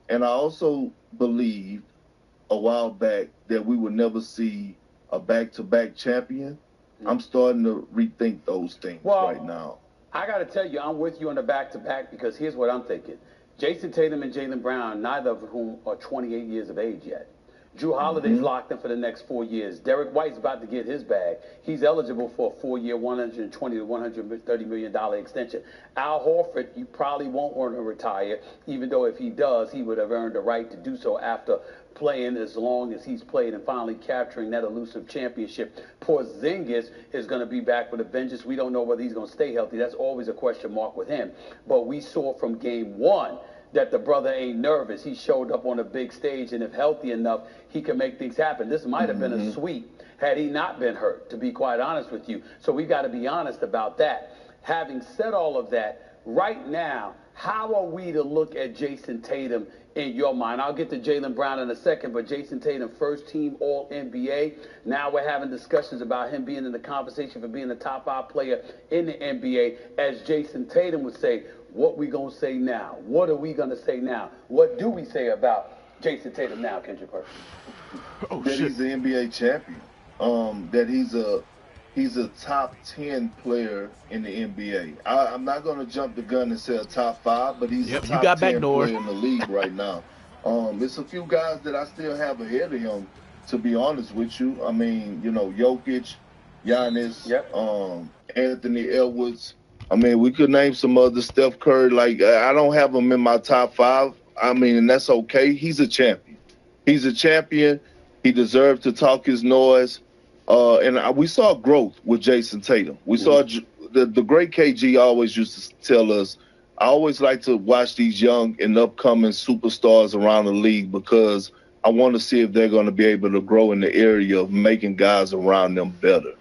And I also believed a while back that we would never see a back-to-back champion. I'm starting to rethink those things right now. I got to tell you, I'm with you on the back-to-back because here's what I'm thinking. Jason Tatum and Jaylen Brown, neither of whom are 28 years of age yet. Drew Holiday's locked in for the next 4 years. Derek White's about to get his bag. He's eligible for a 4-year, $120 to $130 million extension. Al Horford, you probably won't want to retire, even though if he does, he would have earned the right to do so after playing as long as he's played and finally capturing that elusive championship. Porzingis is going to be back with a vengeance. We don't know whether he's going to stay healthy. That's always a question mark with him. But we saw from game 1 that the brother ain't nervous. He showed up on a big stage, and if healthy enough, he can make things happen. This might have been a sweep had he not been hurt, to be quite honest with you. So we got to be honest about that. Having said all of that, right now, how are we to look at Jason Tatum in your mind? I'll get to Jaylen Brown in a second, but Jason Tatum, first team All-NBA. Now we're having discussions about him being in the conversation for being the top 5 player in the NBA. As Jason Tatum would say, what we going to say now? What are we going to say now? What do we say about Jason Tatum now, Kendrick Perkins? That he's the NBA champion. That he's a top 10 player in the NBA. I'm not going to jump the gun and say a top 5, but he's a top 10 player in the league right now. It's a few guys that I still have ahead of him, to be honest with you. I mean, you know, Jokic, Giannis, Anthony Edwards. I mean, we could name some other, Steph Curry. Like, I don't have him in my top 5. I mean, and that's okay. He's a champion. He's a champion. He deserves to talk his noise. And we saw growth with Jason Tatum. We saw the great KG always used to tell us, I always like to watch these young and upcoming superstars around the league because I want to see if they're going to be able to grow in the area of making guys around them better.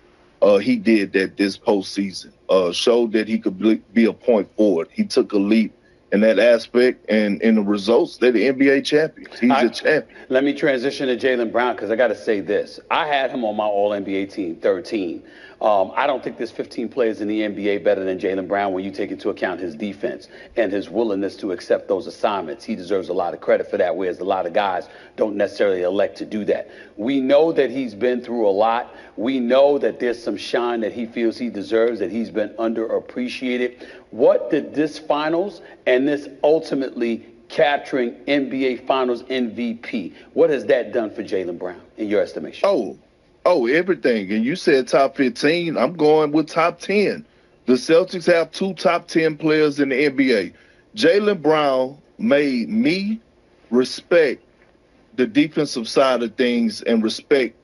He did that this postseason. Showed that he could be a point forward. He took a leap in that aspect, and in the results, they're the NBA champions. He's a champion. Let me transition to Jaylen Brown because I got to say this. I had him on my All-NBA team, 13. I don't think there's 15 players in the NBA better than Jaylen Brown when you take into account his defense and his willingness to accept those assignments. He deserves a lot of credit for that, whereas a lot of guys don't necessarily elect to do that. We know that he's been through a lot. We know that there's some shine that he feels he deserves, that he's been underappreciated. What did this finals and this ultimately capturing NBA Finals MVP, what has that done for Jaylen Brown in your estimation? Oh, everything. And you said top 15. I'm going with top 10. The Celtics have 2 top 10 players in the NBA. Jaylen Brown made me respect the defensive side of things and respect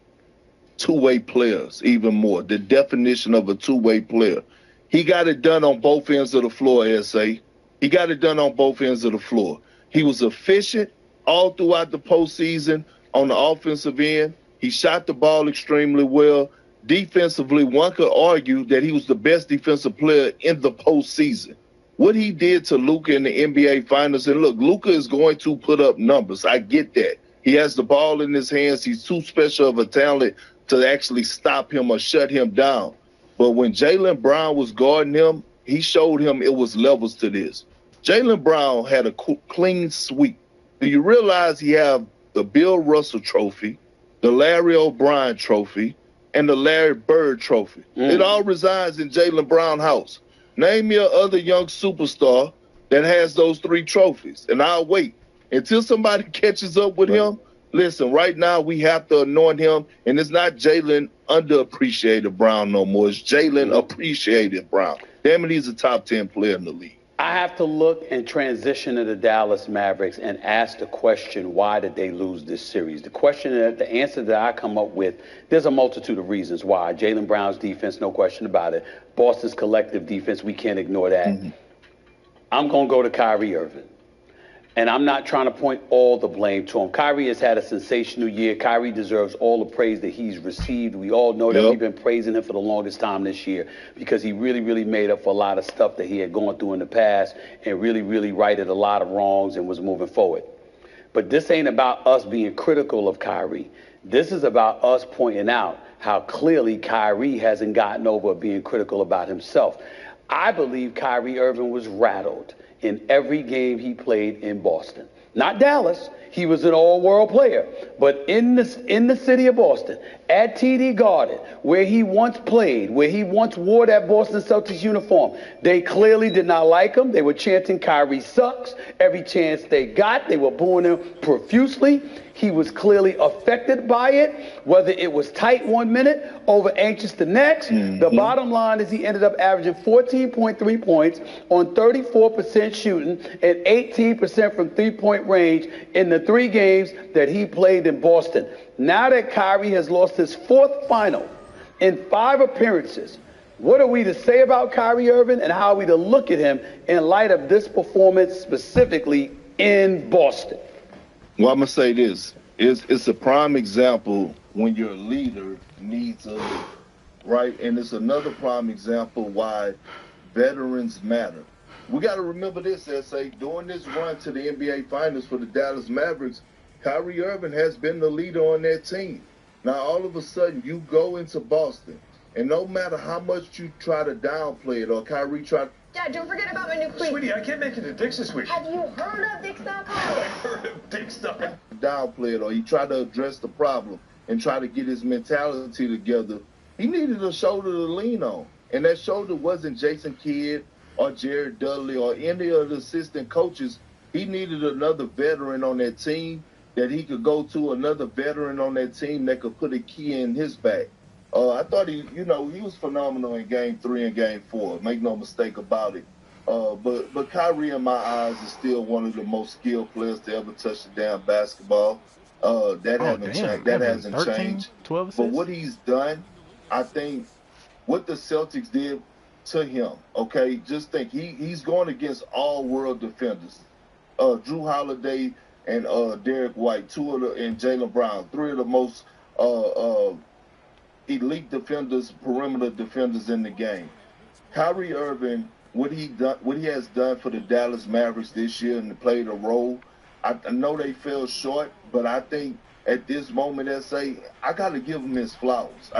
two-way players even more, the definition of a two-way player. He got it done on both ends of the floor, S.A. He got it done on both ends of the floor. He was efficient all throughout the postseason on the offensive end. He shot the ball extremely well. Defensively, one could argue that he was the best defensive player in the postseason. What he did to Luka in the NBA Finals, and look, Luka is going to put up numbers. I get that. He has the ball in his hands. He's too special of a talent to actually stop him or shut him down. But when Jaylen Brown was guarding him, he showed him it was levels to this. Jaylen Brown had a clean sweep. Do you realize he have the Bill Russell Trophy, the Larry O'Brien Trophy, and the Larry Bird Trophy. It all resides in Jaylen Brown's house. Name me another young superstar that has those 3 trophies, and I'll wait until somebody catches up with him. Listen, right now we have to anoint him, and it's not Jaylen underappreciated Brown no more. It's Jaylen appreciated Brown. Damn it, he's a top 10 player in the league. I have to look and transition to the Dallas Mavericks and ask the question, why did they lose this series? The answer that I come up with, there's a multitude of reasons why. Jaylen Brown's defense, no question about it. Boston's collective defense, we can't ignore that. I'm going to go to Kyrie Irving. And I'm not trying to point all the blame to him. Kyrie has had a sensational year. Kyrie deserves all the praise that he's received. We all know that we've been praising him for the longest time this year because he really, really made up for a lot of stuff that he had gone through in the past and really, really righted a lot of wrongs and was moving forward. But this ain't about us being critical of Kyrie. This is about us pointing out how clearly Kyrie hasn't gotten over being critical about himself. I believe Kyrie Irving was rattled in every game he played in Boston. Not Dallas. He was an all-world player. But in the city of Boston, at TD Garden, where he once played, where he once wore that Boston Celtics uniform, they clearly did not like him. They were chanting Kyrie sucks. Every chance they got, they were booing him profusely. He was clearly affected by it, whether it was tight 1 minute, over anxious the next. The bottom line is he ended up averaging 14.3 points on 34% shooting and 18% from three-point range in the 3 games that he played in Boston. Now that Kyrie has lost his 4th final in 5 appearances, what are we to say about Kyrie Irving and how are we to look at him in light of this performance specifically in Boston? Well, I'm going to say this. It's a prime example when your leader needs a leader, right? And it's another prime example why veterans matter. We got to remember this, S.A. During this run to the NBA Finals for the Dallas Mavericks, Kyrie Irving has been the leader on that team. Now, all of a sudden, you go into Boston, and no matter how much you try to downplay it or Kyrie try to... Dad, don't forget about my new cleats. Sweetie, I can't make it to Dick's this week. Have you heard of Dix.com? I heard of Dick's.com. Downplay it or he tried to address the problem and try to get his mentality together. He needed a shoulder to lean on. And that shoulder wasn't Jason Kidd or Jared Dudley or any of the assistant coaches. He needed another veteran on that team that he could go to, another veteran on that team that could put a key in his back. I thought he was phenomenal in Game 3 and Game 4. Make no mistake about it. But Kyrie, in my eyes, is still one of the most skilled players to ever touch the damn basketball. That hasn't changed. 12 assists? But what he's done, I think, what the Celtics did to him, okay, just think, he's going against all-world defenders. Drew Holiday and Derek White, and Jaylen Brown, 3 of the most elite defenders, perimeter defenders in the game. Kyrie Irving, what he has done for the Dallas Mavericks this year and played a role. I know they fell short, but I think at this moment, I got to give him his flowers.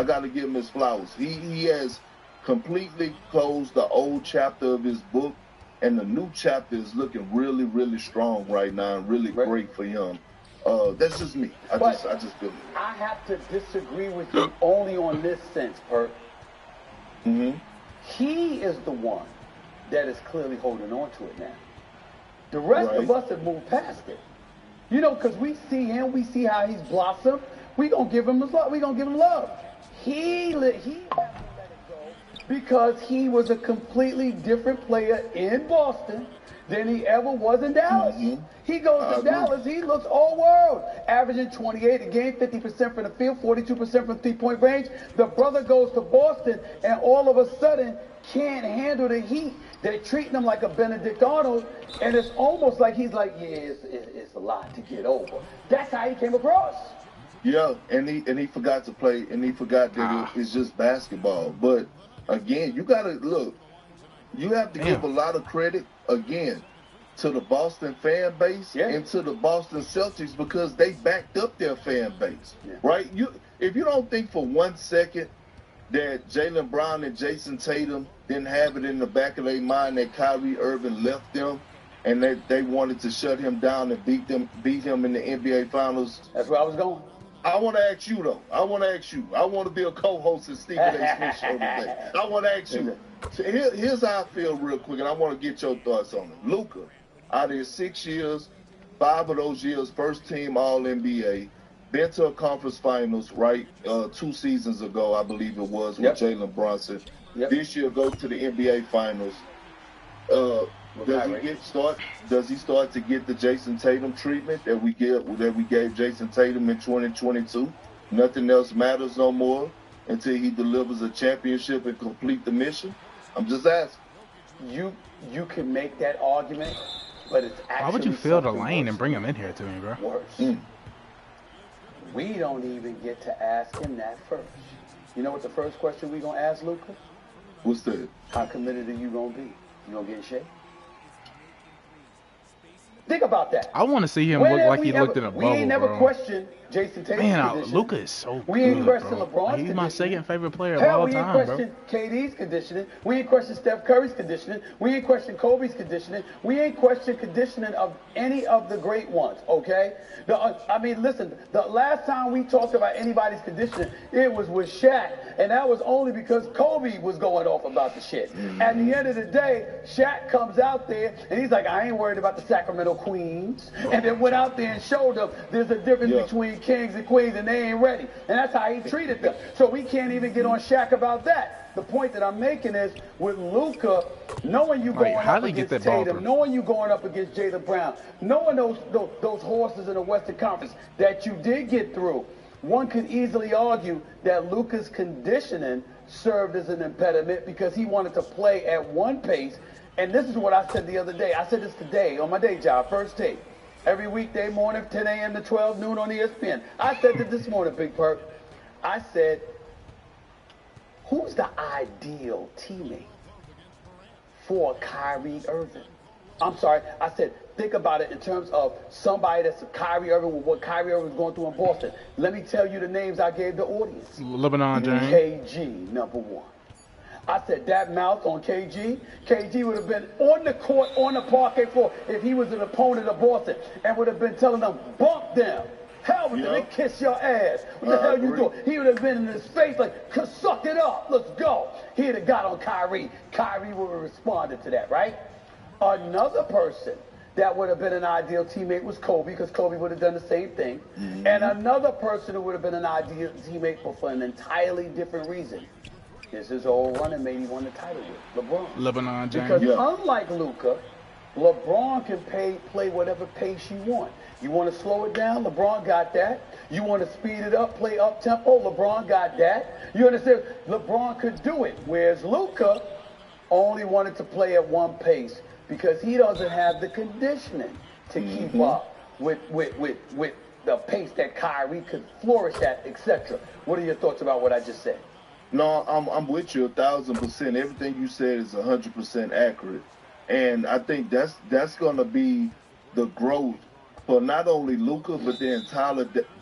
He has completely closed the old chapter of his book, and the new chapter is looking really, really strong right now and really great for him. That's just me. I just feel it. I have to disagree with you only on this sense, Perk. He is the one that is clearly holding on to it now. The rest of us have moved past it. You know, because we see him, we see how he's blossomed. We're going to give him love. We're going to give him love. He had to let it go because he was a completely different player in Boston than he ever was in Dallas. He goes to Dallas, he looks all world, averaging 28 a game, 50% from the field, 42% from three-point range. The brother goes to Boston and all of a sudden can't handle the heat. They're treating him like a Benedict Arnold, and it's almost like he's like, yeah, it's a lot to get over. That's how he came across. Yeah, and he forgot to play, and he forgot that it's just basketball. But again, you gotta look. You have to give a lot of credit again to the Boston fan base and to the Boston Celtics because they backed up their fan base, right? If you don't think for 1 second that Jaylen Brown and Jason Tatum didn't have it in the back of their mind that Kyrie Irving left them and that they wanted to shut him down and beat him in the NBA Finals. That's where I was going. I want to ask you, though. I want to be a co-host of Stephen A. Smith show today. I want to ask you. So here's how I feel real quick, and I want to get your thoughts on it. Luka, out of his 6 years, 5 of those years, first team All-NBA, been to a conference finals, right, 2 seasons ago, I believe it was, with Jalen Brunson. This year goes to the NBA finals. Does he start to get the Jason Tatum treatment that we gave Jason Tatum in 2022? Nothing else matters no more until he delivers a championship and complete the mission. I'm just asking. You can make that argument, but it's actually why would you fill the lane and bring him in here to me, bro? Worse. We don't even get to ask him that first. You know what the first question we gonna ask Luka? What's that? How committed are you gonna be? You gonna get in shape? Think about that. I want to see him look like he looked in a bubble, We ain't never questioned Jason Tatum's condition. Luka is so we ain't good, questioned bro. LeBron's He's my second favorite player of Hell, all we ain't time, bro. questioned KD's conditioning. We ain't questioned Steph Curry's conditioning. We ain't questioned Kobe's conditioning. We ain't questioned conditioning of any of the great ones, okay? I mean, listen, the last time we talked about anybody's conditioning, it was with Shaq, and that was only because Kobe was going off about the shit. At the end of the day, Shaq comes out there, and he's like, I ain't worried about the Sacramento Queens, and then went out there and showed them there's a difference between kings and queens, and they ain't ready. And that's how he treated them. So we can't even get on Shaq about that. The point that I'm making is with Luka, knowing you going up against Tatum, knowing you going up against Jaylen Brown, knowing those horses in the Western Conference that you did get through, one could easily argue that Luka's conditioning served as an impediment because he wanted to play at one pace. And this is what I said the other day. I said this today on my day job, first take. Every weekday morning, 10 a.m. to 12 noon on ESPN. I said this morning, Big Perk. I said, who's the ideal teammate for Kyrie Irving? I'm sorry, I said, think about it in terms of somebody that's Kyrie Irving with what Kyrie Irving was going through in Boston. Let me tell you the names I gave the audience. Lebanon James. KG, number 1. I said that mouth on KG would have been on the court, on the parquet floor if he was an opponent of Boston and would have been telling them, bump them. Hell with them, they kiss your ass. What the hell you doing? He would have been in his face like, suck it up, let's go. He'd have got on Kyrie. Kyrie would have responded to that, right? Another person that would have been an ideal teammate was Kobe, because Kobe would have done the same thing. And another person who would have been an ideal teammate, but for an entirely different reason. This is old running mate he won the title with, LeBron. Lebanon James. Because unlike Luka, LeBron can play whatever pace you want. You want to slow it down? LeBron got that. You want to speed it up, play up-tempo? LeBron got that. You understand? LeBron could do it, whereas Luka only wanted to play at one pace because he doesn't have the conditioning to keep up with the pace that Kyrie could flourish at, etc. What are your thoughts about what I just said? No, I'm with you 1,000%. Everything you said is 100% accurate, and I think that's going to be the growth for not only Luka but the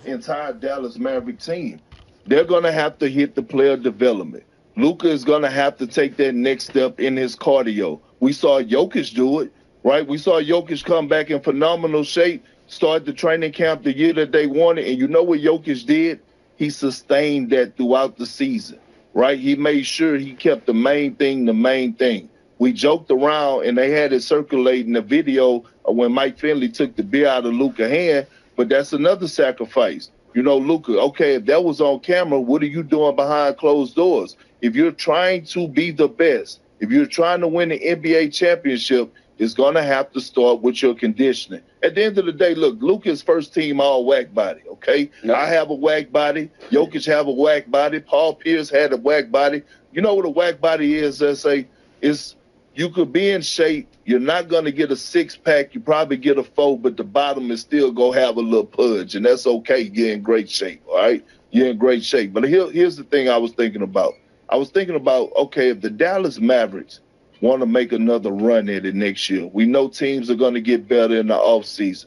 entire Dallas Maverick team. They're going to have to hit the player development. Luka is going to have to take that next step in his cardio. We saw Jokic do it, right? We saw Jokic come back in phenomenal shape, start the training camp the year that they wanted, and you know what Jokic did? He sustained that throughout the season. Right? He made sure he kept the main thing the main thing. We joked around, and they had it circulating the video of when Mike Finley took the beer out of Luka's hand, but that's another sacrifice. You know, Luka, okay, if that was on camera, what are you doing behind closed doors? If you're trying to be the best, if you're trying to win the NBA championship, it's going to have to start with your conditioning. At the end of the day, look, Luka's first team all whack body, okay? Yep. I have a whack body. Jokic have a whack body. Paul Pierce had a whack body. You know what a whack body is? It's you could be in shape. You're not going to get a six-pack. You probably get a 4, but the bottom is still going to have a little pudge, and that's okay. You're in great shape, all right? You're in great shape. But here's the thing I was thinking about. Okay, if the Dallas Mavericks want to make another run at it next year. We know teams are going to get better in the offseason.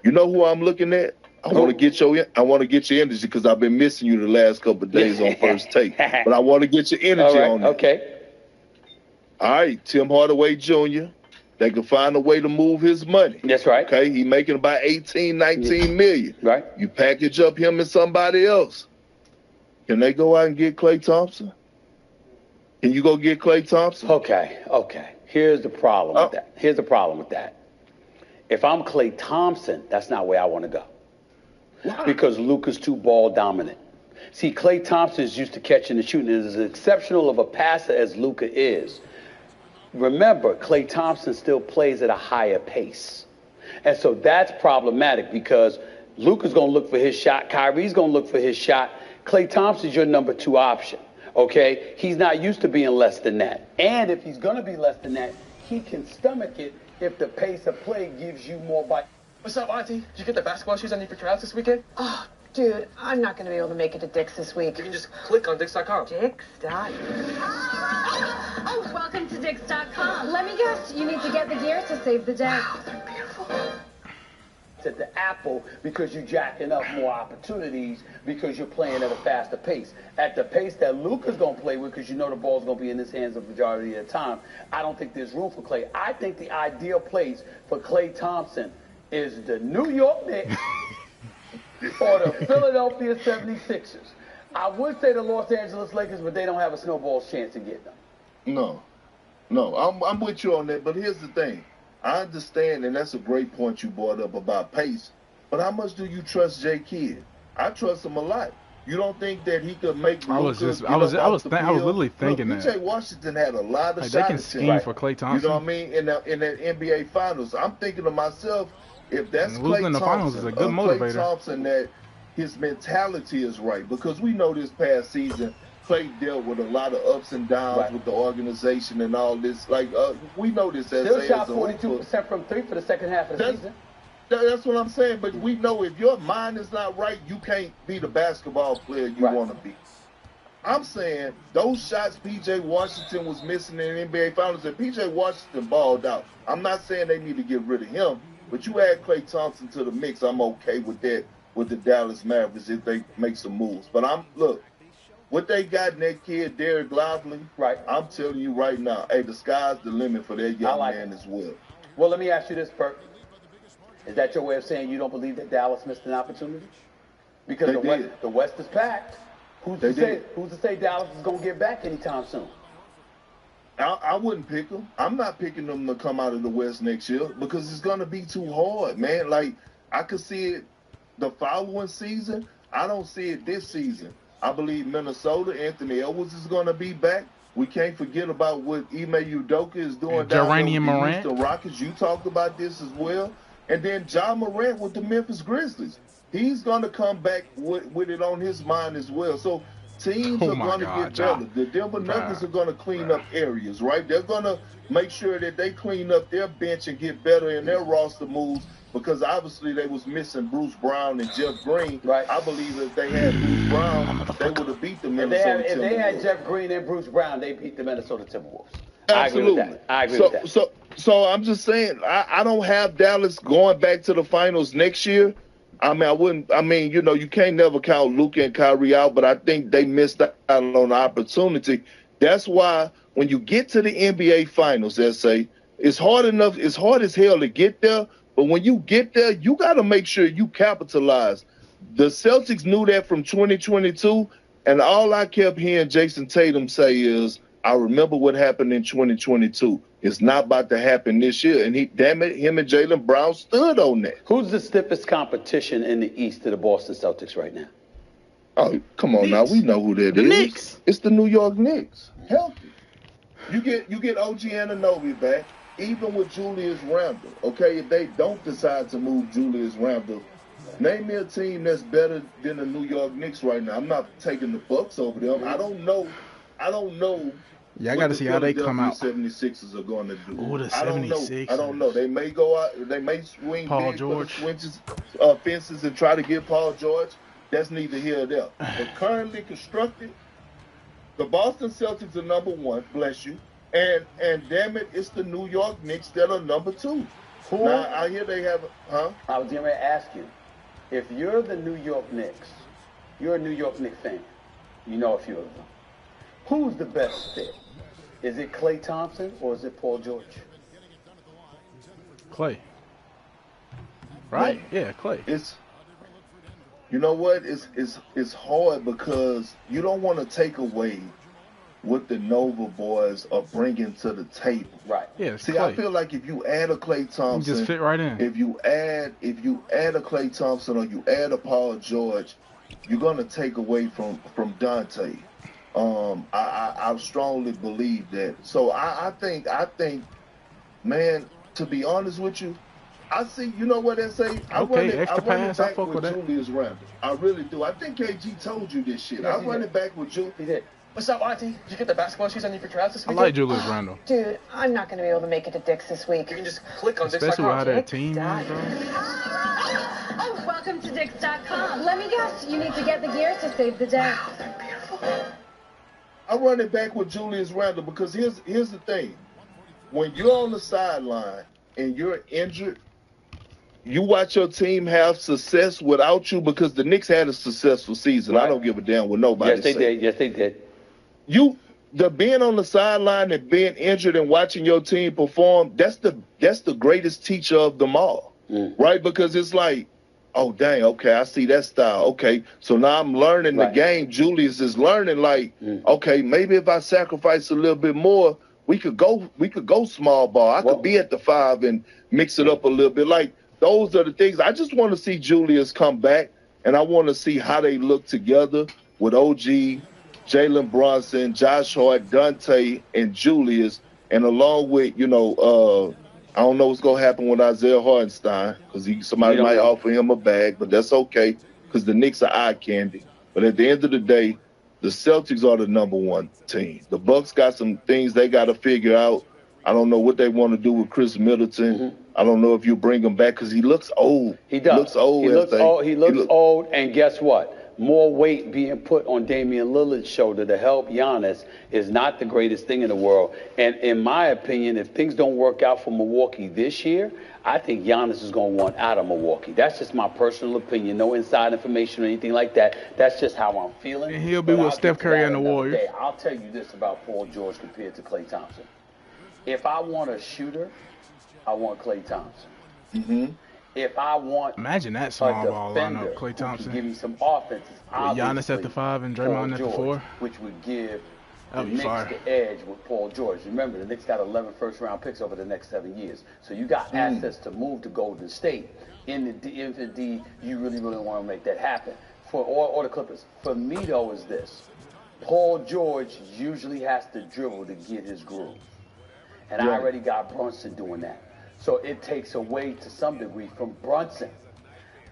You know who I'm looking at? I want to get your energy because I've been missing you the last couple of days on First Take. But I want to get your energy on it. Okay. All right, Tim Hardaway Jr., They can find a way to move his money. That's right. Okay, he making about 18, 19 million. Right. You package up him and somebody else. Can they go out and get Klay Thompson? Can you go get Klay Thompson? Okay. Here's the problem with that. Here's the problem with that. If I'm Klay Thompson, that's not where I want to go. Why? Because Luka's too ball dominant. See, Klay Thompson is used to catching and shooting. As exceptional of a passer as Luka is, remember, Klay Thompson still plays at a higher pace. And so that's problematic because Luka's going to look for his shot. Kyrie's going to look for his shot. Klay Thompson's your number 2 option. Okay? He's not used to being less than that. And if he's going to be less than that, he can stomach it if the pace of play gives you more bite. What's up, Auntie? Did you get the basketball shoes I need for tryouts this weekend? Oh, dude, I'm not going to be able to make it to Dick's this week. You can just click on Dix.com. Dix.com. Oh, welcome to Dix.com. Let me guess, you need to get the gear to save the day. Wow, they're beautiful. At the Apple because you're jacking up more opportunities because you're playing at a faster pace. At the pace that Luka's going to play with because you know the ball's going to be in his hands the majority of the time, I don't think there's room for Klay. I think the ideal place for Klay Thompson is the New York Knicks or the Philadelphia 76ers. I would say the Los Angeles Lakers, but they don't have a snowball's chance to get them. No, I'm with you on that, but here's the thing. I understand, and that's a great point you brought up about pace, but how much do you trust J. Kidd? I trust him a lot. You don't think that he could make I was literally thinking that. PJ Washington had a lot of like, shots. they can scheme for Klay Thompson. You know what I mean? In the NBA Finals, I'm thinking to myself, if that's losing in the finals is a good motivator. Klay Thompson, that his mentality is right, because we know this past season, Klay dealt with a lot of ups and downs with the organization and all this. Like, we know this as Still shot 42% from 3 for the second half of the season. That's what I'm saying. But we know if your mind is not right, you can't be the basketball player you want to be. I'm saying those shots P.J. Washington was missing in the NBA Finals, and P.J. Washington balled out. I'm not saying they need to get rid of him, but you add Klay Thompson to the mix, I'm okay with that with the Dallas Mavericks if they make some moves. But look, what they got in that kid, Derek Lively, I'm telling you right now, hey, the sky's the limit for that young man as well. Well, let me ask you this, Bert. Is that your way of saying you don't believe that Dallas missed an opportunity? Because the West is packed. Who's to say Dallas is going to get back anytime soon? I wouldn't pick them. I'm not picking them to come out of the West next year because it's going to be too hard, man. Like, I could see it the following season. I don't see it this season. I believe Minnesota, Anthony Edwards is going to be back. We can't forget about what Ime Udoka is doing down there with the Houston Rockets. You talked about this as well. And then Ja Morant with the Memphis Grizzlies. He's going to come back with it on his mind as well. So teams are going to get better. The Denver Nuggets are going to clean up areas, right? They're going to make sure that they clean up their bench and get better in their roster moves, because obviously they was missing Bruce Brown and Jeff Green. I believe if they had Bruce Brown, they would have beat the Minnesota Timberwolves. If they had Jeff Green and Bruce Brown, they beat the Minnesota Timberwolves. Absolutely. I agree with that. So I'm just saying, I don't have Dallas going back to the finals next year. You can't never count Luka and Kyrie out, but I think they missed out on the opportunity. That's why when you get to the NBA Finals, it's hard as hell to get there, but when you get there, you got to make sure you capitalize. The Celtics knew that from 2022, and all I kept hearing Jason Tatum say is, I remember what happened in 2022. It's not about to happen this year. And him and Jaylen Brown stood on that. Who's the stiffest competition in the East to the Boston Celtics right now? Oh, come on now. We know who that is. The Knicks. It's the New York Knicks. Healthy. You get OG Anunoby back, even with Julius Randle. Okay, if they don't decide to move Julius Randle, name me a team that's better than the New York Knicks right now. I'm not taking the Bucks over them. I don't know. Yeah, I got to see how they come out. 76ers are going to do. Oh, the 76ers. I don't know. They may go out. They may swing Paul big George. for the fences and try to get Paul George. That's neither here nor there. But currently constructed, the Boston Celtics are number 1. Bless you. And damn it, it's the New York Knicks that are number 2. Now, I hear they have. I was going to ask you, if you're the New York Knicks, you're a New York Knicks fan. You know a few of them. Who's the best fit? Is it Klay Thompson or is it Paul George? Clay. Right? Yeah, Clay. It's, you know what? It's hard because you don't want to take away what the Nova boys are bringing to the table. Right. Yeah, See, Clay. I feel like if you add a Klay Thompson, just fit right in. If you add a Klay Thompson or you add a Paul George, you're gonna take away from Dante. I strongly believe that. So I think, man, to be honest with you, I see. You know what they say? I run it back with Julius Randle. I really do. I think KG told you this shit. Yes, I run it back with Julius. He did. What's up, Auntie? Did you get the basketball shoes I need for tryouts this I weekend? like Julius Randle. Dude, I'm not going to be able to make it to Dick's this week. You can just click on Especially Dix.com. with how that team is, bro. Oh, welcome to Dix.com. Let me guess, you need to get the gear to save the day. Wow, they're beautiful. I run it back with Julius Randle because here's the thing. When you're on the sideline and you're injured, you watch your team have success without you because the Knicks had a successful season. Right. I don't give a damn what nobody says. Yes, they did. The being on the sideline and being injured and watching your team perform, that's the greatest teacher of them all, right? Because it's like, oh, dang, okay, I see that style. Okay, so now I'm learning the game. Julius is learning, like, okay, maybe if I sacrifice a little bit more, we could go small ball. I could be at the 5 and mix it up a little bit. Like, those are the things. I just want to see Julius come back, and I want to see how they look together with OG, Jalen Brunson, Josh Hart, Dante, and Julius, and along with, I don't know what's going to happen with Isaiah Hartenstein because somebody might offer him a bag, but that's okay because the Knicks are eye candy. But at the end of the day, the Celtics are the number one team. The Bucks got some things they got to figure out. I don't know what they want to do with Chris Middleton. I don't know if you bring him back because he looks old. He does. Looks old. He looks old, and guess what? More weight being put on Damian Lillard's shoulder to help Giannis is not the greatest thing in the world. And in my opinion, if things don't work out for Milwaukee this year, I think Giannis is going to want out of Milwaukee. That's just my personal opinion. No inside information or anything like that. That's just how I'm feeling. And he'll be with Steph Curry and the Warriors. I'll tell you this about Paul George compared to Klay Thompson. If I want a shooter, I want Klay Thompson. If I want imagine that small ball lineup, Klay Thompson, give me some offenses. Giannis at the 5 and Draymond at the 4, which would give the Knicks the edge with Paul George. Remember, the Knicks got 11 first-round picks over the next 7 years, so you got assets to move to Golden State. If indeed you really want to make that happen, or the Clippers. For me, though, is this: Paul George usually has to dribble to get his groove, and I already got Brunson doing that. So it takes away to some degree from Brunson.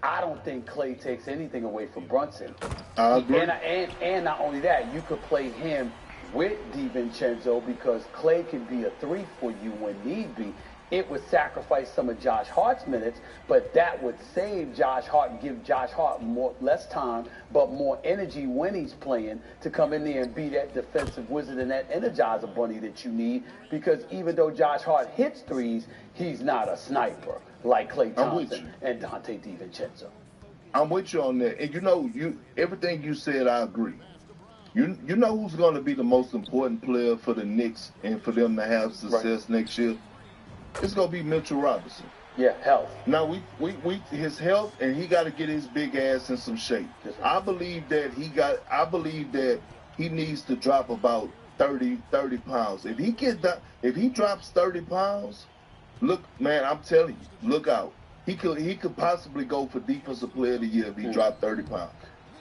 I don't think Klay takes anything away from Brunson. And not only that, you could play him with DiVincenzo because Klay can be a 3 for you when need be. It would sacrifice some of Josh Hart's minutes, but that would save Josh Hart and give Josh Hart less time, but more energy when he's playing to come in there and be that defensive wizard and that energizer bunny that you need. Because even though Josh Hart hits threes, he's not a sniper like Klay Thompson and Dante DiVincenzo. I'm with you on that. And everything you said, I agree. You know who's going to be the most important player for the Knicks and for them to have success next year? It's gonna be Mitchell Robinson. Yeah, health. Now his health, and he got to get his big ass in some shape. I believe that he needs to drop about 30 pounds. If he drops 30 pounds, look, man, I'm telling you, look out. He could possibly go for Defensive Player of the Year if he dropped 30 pounds.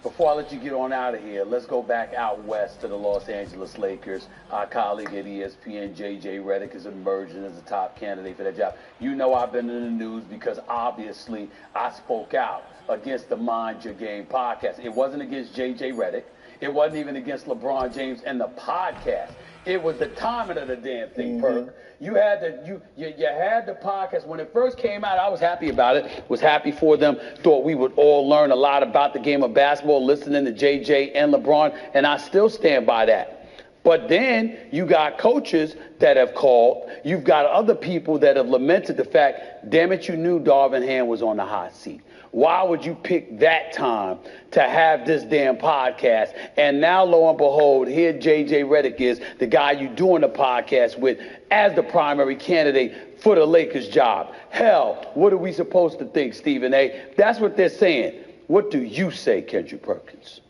Before I let you get on out of here, let's go back out west to the Los Angeles Lakers. Our colleague at ESPN, J.J. Redick, is emerging as a top candidate for that job. You know I've been in the news because obviously I spoke out against the Mind Your Game podcast. It wasn't against J.J. Redick. It wasn't even against LeBron James and the podcast. It was the timing of the damn thing, Perk. You had the podcast. When it first came out, I was happy about it. Was happy for them. Thought we would all learn a lot about the game of basketball listening to JJ and LeBron, and I still stand by that. But then you got coaches that have called. You've got other people that have lamented the fact, damn it, you knew Darvin Ham was on the hot seat. Why would you pick that time to have this damn podcast? And now, lo and behold, here J.J. Redick is, the guy you doing the podcast with, as the primary candidate for the Lakers job. Hell, what are we supposed to think, Stephen A? That's what they're saying. What do you say, Kendrick Perkins?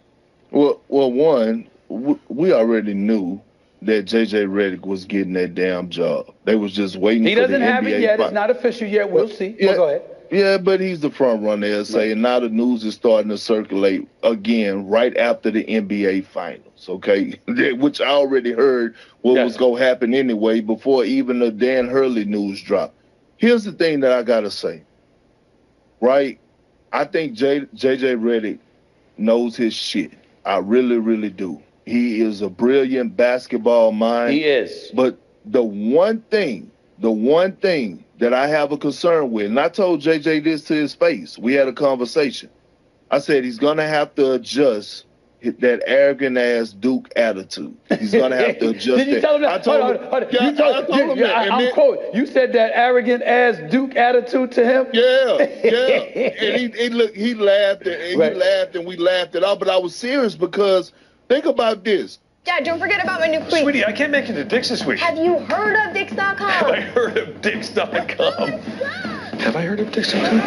Well, one, we already knew that J.J. Redick was getting that damn job. They was just waiting for the NBA. He doesn't have it yet. It's not official yet. We'll see. Yeah, go ahead. Yeah, but he's the front runner, as say, and now the news is starting to circulate again right after the NBA Finals, okay? Which I already heard what was going to happen anyway before even the Dan Hurley news dropped. Here's the thing that I got to say, right? I think J.J. Redick knows his shit. I really, really do. He is a brilliant basketball mind. He is. But the one thing that I have a concern with, and I told JJ this to his face. We had a conversation. I said he's going to have to adjust that arrogant ass Duke attitude. He's going to have to adjust Did you tell him that? I told him that. I'm quoting. You said that arrogant ass Duke attitude to him? Yeah. And he laughed and he laughed and we laughed it out. But I was serious because think about this. Dad, don't forget about my new cleats. Sweetie, I can't make it to Dick's this week. Have you heard of Dix.com? Have I heard of Dix.com? Have I heard of Dix.com?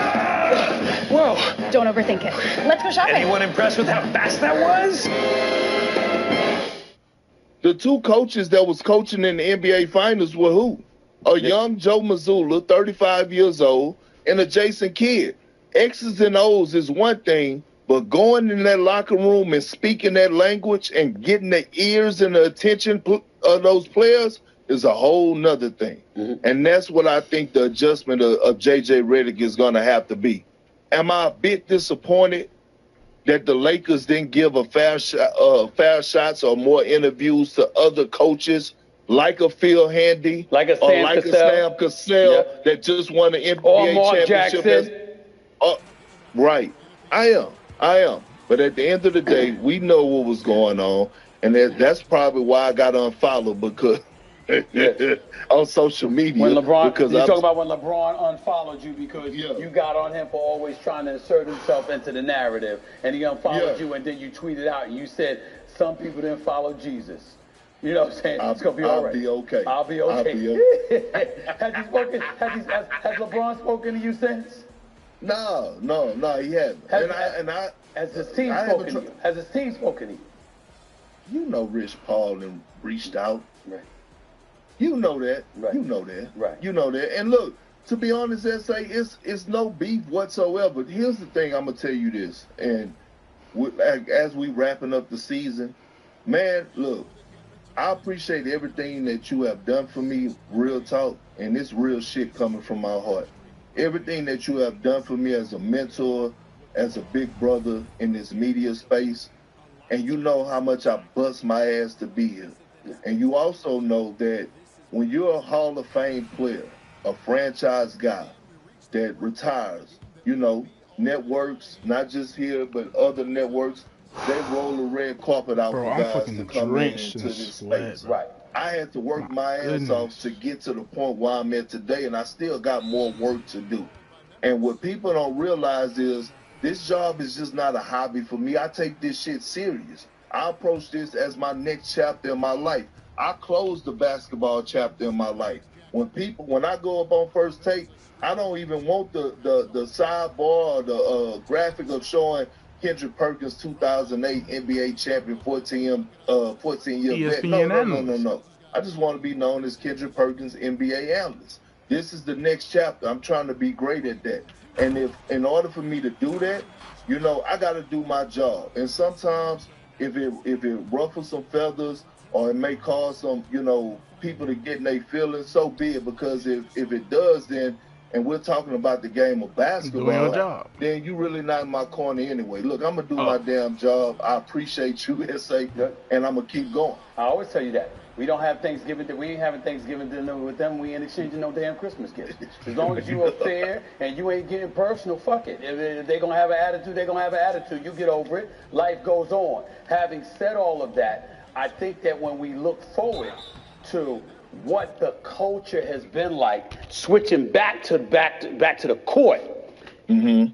Whoa. Don't overthink it. Let's go shopping. Anyone impressed with how fast that was? The two coaches that was coaching in the NBA Finals were who? A young Joe Mazzulla, 35 years old, and a Jason Kidd. X's and O's is one thing, but going in that locker room and speaking that language and getting the ears and the attention of those players is a whole nother thing. Mm-hmm. And that's what I think the adjustment of J.J. Redick is going to have to be. Am I a bit disappointed that the Lakers didn't give a fair shots or more interviews to other coaches like a Phil Handy like a Sam Cassell that just won an NBA championship? Right. I am. But at the end of the day, we know what was going on, and that's probably why I got unfollowed because on social media. When LeBron, talking about when LeBron unfollowed you because you got on him for always trying to insert himself into the narrative, and he unfollowed you, and then you tweeted out and you said some people didn't follow Jesus. You know what I'm saying? It's gonna be all right. I'll be okay. Has LeBron spoken to you since? No, he hasn't. Has his team spoken to you? Has his team spoken to you? You know Rich Paul and reached out. Right. You know that. Right. You know that. Right. You know that. And look, to be honest, S.A., it's no beef whatsoever. Here's the thing, I'm going to tell you this. And as we wrapping up the season, man, look, I appreciate everything that you have done for me, real talk, and this real shit coming from my heart. Everything that you have done for me as a mentor, as a big brother in this media space, and you know how much I bust my ass to be here. And you also know that when you're a Hall of Fame player, a franchise guy that retires, you know, networks, not just here, but other networks, they roll the red carpet out for guys to come into this space. Right. I had to work my ass off to get to the point where I'm at today, and I still got more work to do. And what people don't realize is this job is just not a hobby for me. I take this shit serious. I approach this as my next chapter in my life. I close the basketball chapter in my life. When I go up on First Take, I don't even want the sidebar or the graphic of showing Kendrick Perkins 2008 NBA champion 14-year vet. No. I just want to be known as Kendrick Perkins NBA analyst. This is the next chapter. I'm trying to be great at that. And if in order for me to do that, you know, I got to do my job. And sometimes if it ruffles some feathers or it may cause some, you know, people to get in their feelings, so be it. Because if it does, then, and we're talking about the game of basketball, then you really not in my corner anyway. Look, I'm going to do my damn job. I appreciate you, S.A., and I'm going to keep going. I always tell you that. We don't have Thanksgiving. We ain't having Thanksgiving dinner with them. We ain't exchanging no damn Christmas gifts. As long as you are fair and you ain't getting personal, fuck it. If they're going to have an attitude, they're going to have an attitude. You get over it. Life goes on. Having said all of that, I think that when we look forward to what the culture has been like, switching back to the court. Mm-hmm.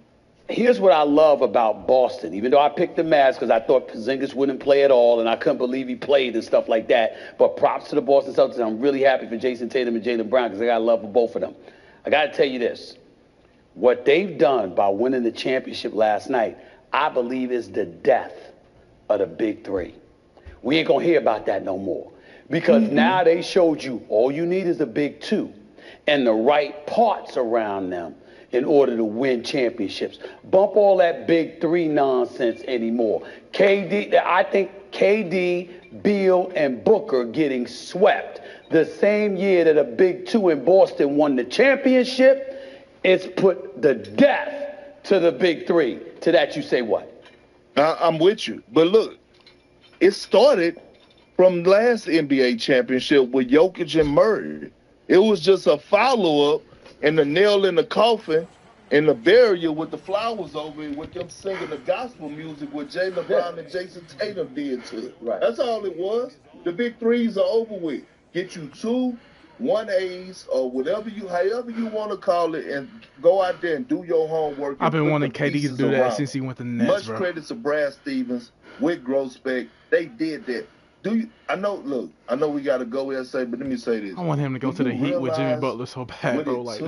Here's what I love about Boston. Even though I picked the Mavs because I thought Porzingis wouldn't play at all, and I couldn't believe he played and stuff like that. But props to the Boston Celtics. I'm really happy for Jason Tatum and Jaylen Brown because I got love for both of them. I got to tell you this. What they've done by winning the championship last night, I believe is the death of the Big Three. We ain't going to hear about that no more. Because now they showed you all you need is a Big Two and the right parts around them in order to win championships. Bump all that Big Three nonsense anymore. I think KD, Beal, and Booker getting swept the same year that a Big Two in Boston won the championship. It's put the death to the Big Three. To that you say what? I'm with you. But look, it started from last NBA championship with Jokic and Murray. It was just a follow-up and the nail in the coffin and the burial with the flowers over it with them singing the gospel music what Jaylen Brown and Jason Tatum did to it. Right. That's all it was. The Big Threes are over with. Get you 2 1As or however you want to call it, and go out there and do your homework. I've been wanting KD to do that since he went to the Nets, Much bro. credit to Brad Stevens with Grossbeck. They did that. I know we got to go there and say, but let me say this. I want him to go to the Heat with Jimmy Butler so bad, bro. Like,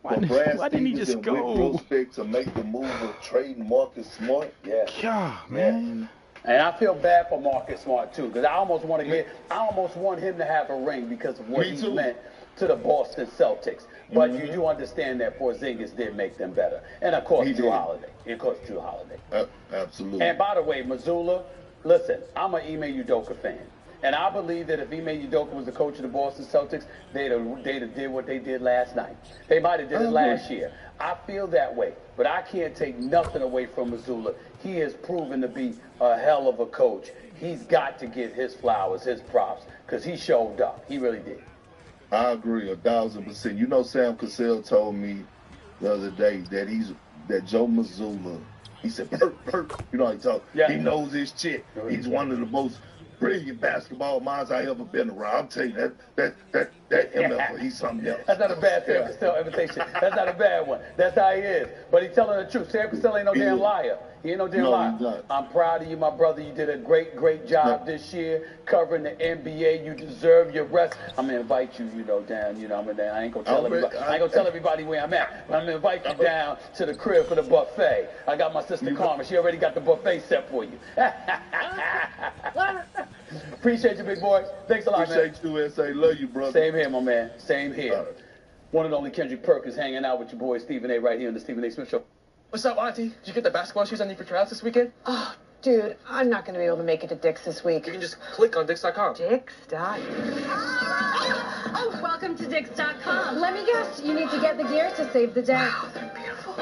why didn't he just go? Grossbeck to make the move of trading Marcus Smart. Yeah. God, man. And I feel bad for Marcus Smart too, because I almost want him to have a ring because of what he meant to the Boston Celtics. But you do understand that Porzingis did make them better, and of course Drew Holiday. Absolutely. And by the way, Mazzulla, listen, I'm an Ime Udoka fan. And I believe that if Ime Udoka was the coach of the Boston Celtics, they'd have did what they did last night. They might have did it last year. I feel that way. But I can't take nothing away from Mazzulla. He has proven to be a hell of a coach. He's got to get his flowers, his props, because he showed up. He really did. I agree 1,000%. You know, Sam Cassell told me the other day that Joe Mazzulla, he said, Bert, you know, he knows his shit. He's one of the most brilliant basketball minds I ever been around. I'm telling you, that MF, he's something else. That's not a bad Sam Cassell invitation. That's not a bad one. That's how he is. But he's telling the truth. Sam Cassell ain't no damn liar. He ain't no damn liar. I'm proud of you, my brother. You did a great job this year covering the NBA. You deserve your rest. I'm gonna invite you, down. I ain't gonna tell everybody. I ain't gonna tell everybody where I'm at. But I'm gonna invite you down to the crib for the buffet. I got my sister Carmen. She already got the buffet set for you. Appreciate you, big boy. Thanks a lot, man. Appreciate you, S.A. Love you, brother. Same here, my man. Same here. One and only Kendrick Perkins hanging out with your boy Stephen A. right here on the Stephen A. Smith Show. What's up, Auntie? Did you get the basketball shoes I need for tryouts this weekend? Oh, dude, I'm not going to be able to make it to Dick's this week. You can just click on Dix.com. Dix.com. Oh, welcome to Dix.com. Let me guess, you need to get the gear to save the day. Wow, they're beautiful.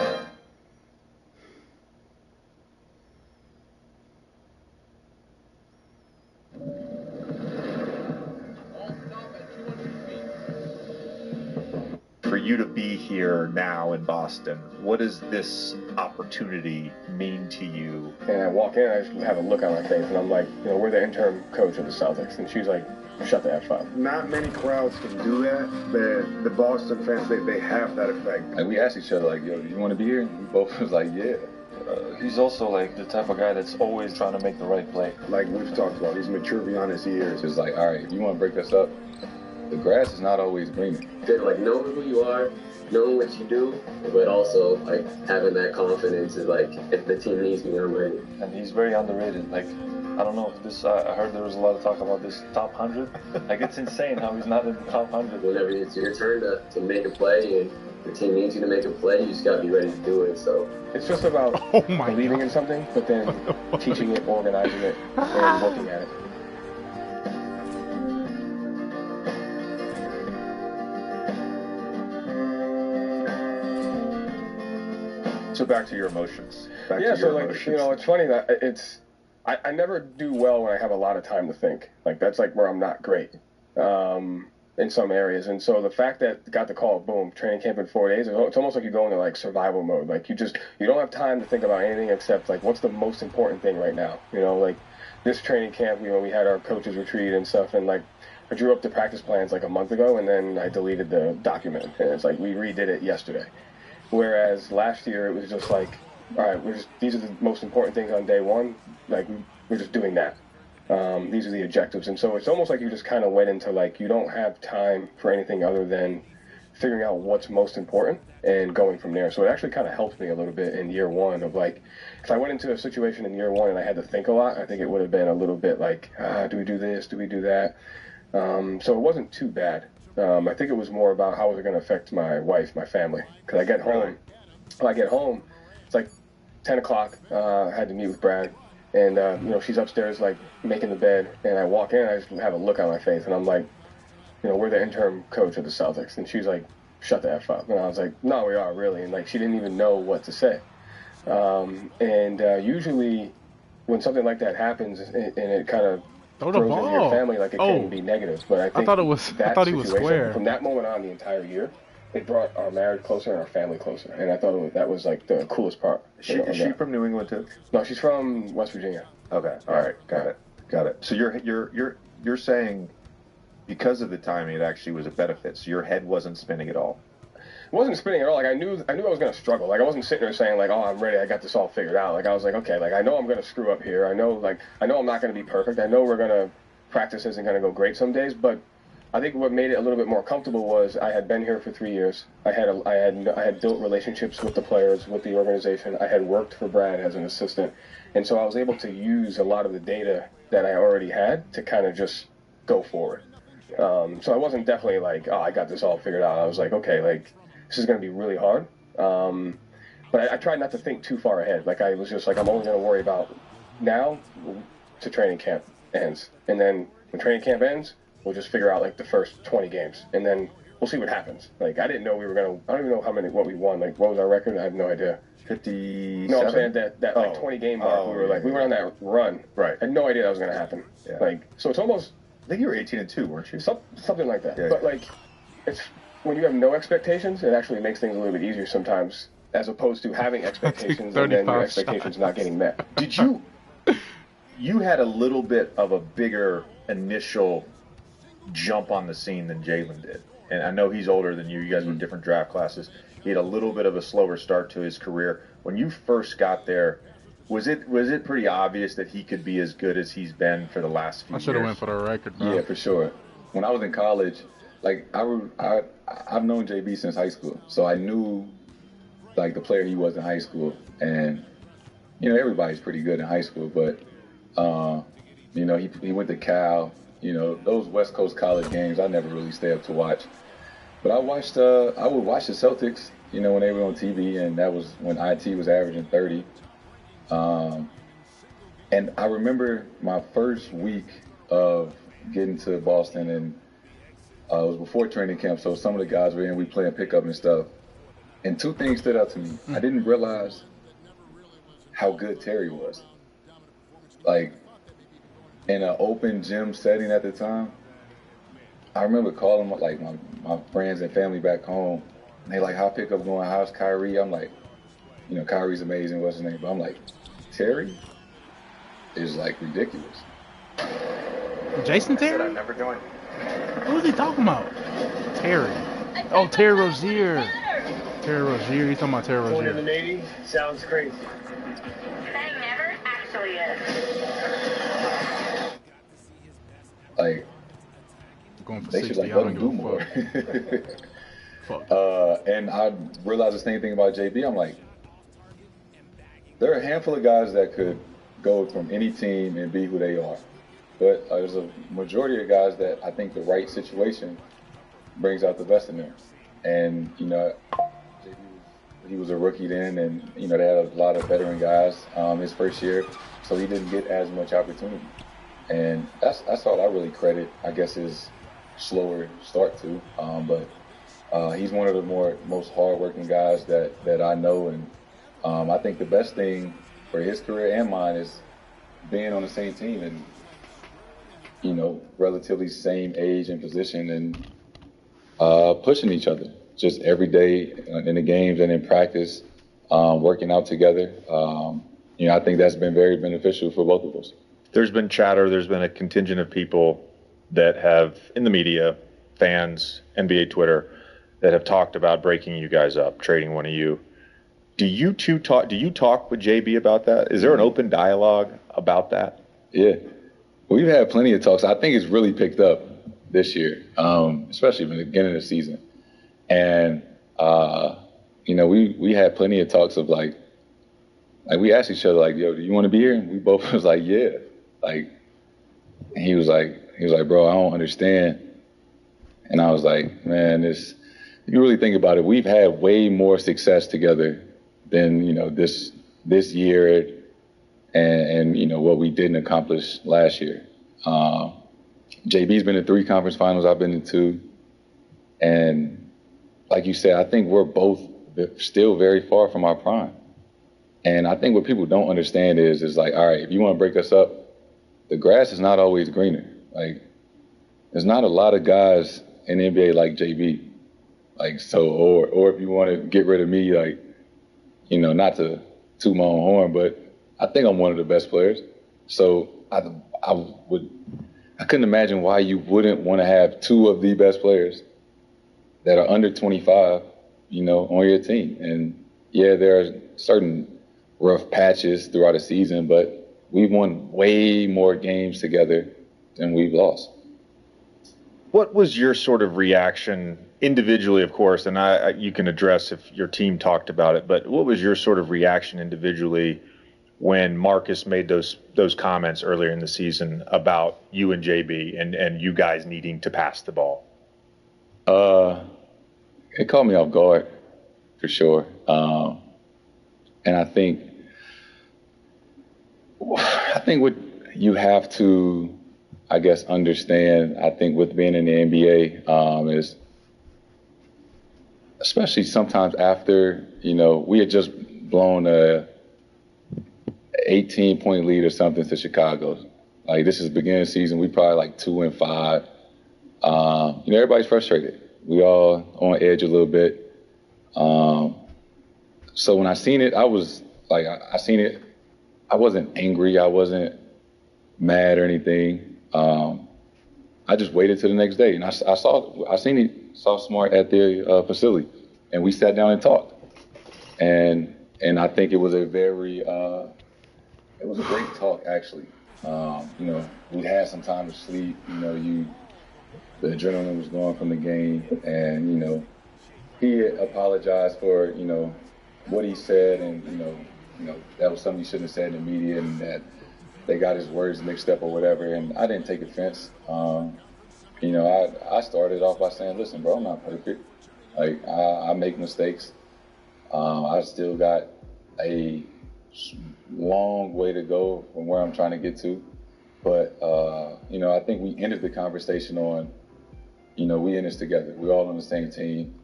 For you to be here now in Boston, what does this opportunity mean to you? And I walk in, I just have a look on my face, and I'm like, we're the interim coach of the Celtics. And she's like, shut the F up. Not many crowds can do that, but the Boston fans, they have that effect. And we asked each other, like, yo, do you want to be here? And we both was like, yeah. He's also, like, the type of guy that's always trying to make the right play. Like we've talked about, he's mature beyond his years. It's like, all right, if you want to break this up, the grass is not always greener. Like, knowing who you are, knowing what you do, but also, like, having that confidence is, like, if the team needs me, I'm ready. And he's very underrated. Like, I don't know if this, I heard there was a lot of talk about this top 100. Like, it's insane how he's not in the top 100. Whenever it's your turn to make a play and the team needs you to make a play, you just got to be ready to do it, so. It's just about believing in something, but then teaching it, organizing it, and working at it. So back to your emotions. It's funny that I never do well when I have a lot of time to think. Like, that's like where I'm not great in some areas. And so the fact that got the call, boom, training camp in 4 days, it's almost like you go into like survival mode. Like you don't have time to think about anything except like what's the most important thing right now. Like this training camp, we had our coaches retreat and stuff, and like I drew up the practice plans like a month ago, and then I deleted the document, and it's like we redid it yesterday. Whereas last year it was just like, all right, these are the most important things on day one, like we're just doing that. These are the objectives, and so it's almost like you just kind of went into like you don't have time for anything other than figuring out what's most important and going from there. So it actually kind of helped me a little bit in year one of like, if I went into a situation in year one and I had to think a lot, I think it would have been a little bit like, do we do this? Do we do that? So it wasn't too bad. I think it was more about how was it going to affect my wife, my family. Because I get home, it's like 10 o'clock, I had to meet with Brad. And, she's upstairs like making the bed. And I walk in, I just have a look on my face. And I'm like, we're the interim coach of the Celtics. And she's like, shut the F up. And I was like, no, we are really. And like, she didn't even know what to say. Usually when something like that happens and it kind of throws into your family, like it can be negative. But I think I thought he was square. From that moment on, the entire year, it brought our marriage closer and our family closer. And I thought that was like the coolest part. Is she from New England too? No, she's from West Virginia. Okay. All right. Got it. So you're saying because of the timing, it actually was a benefit. So your head wasn't spinning at all. It wasn't spinning at all. Like I knew I was going to struggle. Like I wasn't sitting there saying like, oh, I'm ready. I got this all figured out. Like I was like, okay, like I know I'm going to screw up here. I know I'm not going to be perfect. I know we're going to practice isn't going to go great some days. But I think what made it a little bit more comfortable was I had been here for 3 years. I had built relationships with the players, with the organization. I had worked for Brad as an assistant, and so I was able to use a lot of the data that I already had to kind of just go forward. So I wasn't definitely like, oh, I got this all figured out. I was like, okay, like this is going to be really hard. But I tried not to think too far ahead. Like I was just like, I'm only going to worry about now to training camp ends. And then when training camp ends, we'll just figure out like the first 20 games. And then we'll see what happens. Like I didn't know we were going to, I don't even know what we won. Like what was our record? I have no idea. 57? No, I'm saying that like 20 game mark. We were on that run. Right. I had no idea that was going to happen. Yeah. Like, so it's almost, I think you were 18-2, weren't you? Something like that. Yeah. But like, it's when you have no expectations, it actually makes things a little bit easier sometimes, as opposed to having expectations and then your expectations not getting met. Did you had a little bit of a bigger initial jump on the scene than Jalen did, and I know he's older than you. You guys were in different draft classes. He had a little bit of a slower start to his career. When you first got there, was it pretty obvious that he could be as good as he's been for the last few years? I should have went for the record, bro. Yeah, for sure. When I was in college, like I've known JB since high school, so I knew like the player he was in high school, and everybody's pretty good in high school, but he went to Cal. Those West Coast college games I never really stayed up to watch, but I would watch the Celtics, when they were on TV, and that was when IT was averaging 30. And I remember my first week of getting to Boston, and it was before training camp, so some of the guys were in, we playing pickup and stuff. And two things stood out to me. I didn't realize how good Terry was. Like, in an open gym setting at the time, I remember calling like my friends and family back home, and they like, how pickup going? How's Kyrie? I'm like, Kyrie's amazing, what's his name? But I'm like, Terry is like ridiculous. Jason Terry? I never joined. Who's he talking about? Terry. Oh, Terry Rozier. Terry Rozier. He's talking about Terry Rozier. Going in the Navy sounds crazy. That never actually is. Like, going for they 60, should like let him do more. And I realized the same thing about JB. I'm like, there are a handful of guys that could go from any team and be who they are. But there's a majority of guys that I think the right situation brings out the best in them. And, he was a rookie then, and, they had a lot of veteran guys his first year, so he didn't get as much opportunity. And that's all I really credit, I guess, his slower start to. But he's one of the most hardworking guys that I know, and I think the best thing for his career and mine is being on the same team and, relatively same age and position, and pushing each other just every day in the games and in practice, working out together. I think that's been very beneficial for both of us. there's been chatter, there's been a contingent of people that have, in the media, fans, NBA Twitter, that have talked about breaking you guys up, trading one of you. Do you talk with JB about that? Is there an open dialogue about that? Yeah. We've had plenty of talks. I think it's really picked up this year, especially in the beginning of the season. And, we had plenty of talks of like we asked each other, like, yo, do you want to be here? And we both was like, yeah. Like, and he was like, bro, I don't understand. And I was like, man, if you really think about it, we've had way more success together than, this year and what we didn't accomplish last year. JB's been in 3 conference finals. I've been in 2. And like you said, I think we're both still very far from our prime. And I think what people don't understand is like, all right, if you want to break us up, the grass is not always greener. Like, there's not a lot of guys in the NBA like JB. Like, so, or if you want to get rid of me, like, not to toot my own horn, but I think I'm one of the best players. So I couldn't imagine why you wouldn't want to have 2 of the best players that are under 25, on your team. And yeah, there are certain rough patches throughout the season, but we've won way more games together than we've lost. What was your sort of reaction individually, of course, and you can address if your team talked about it, but what was your sort of reaction individually when Marcus made those comments earlier in the season about you and JB and you guys needing to pass the ball? It caught me off guard, for sure. And I think what you have to, I guess, understand, I think with being in the NBA is, especially sometimes after, we had just blown a 18-point lead or something to Chicago. Like, this is the beginning of the season. We probably like 2-5. Everybody's frustrated. We all on edge a little bit. So when I seen it, I was like, I seen it. I wasn't angry. I wasn't mad or anything. I just waited till the next day, and I saw Smart at the facility, and we sat down and talked. And I think it was a very, it was a great talk, actually. We had some time to sleep. The adrenaline was going from the game, and he apologized for what he said, and that was something he shouldn't have said in the media, and that they got his words mixed up or whatever. And I didn't take offense. I started off by saying, listen, bro, I'm not perfect. Like, I make mistakes. I still got a long way to go from where I'm trying to get to. But, I think we ended the conversation on, we in this together. We're all on the same team,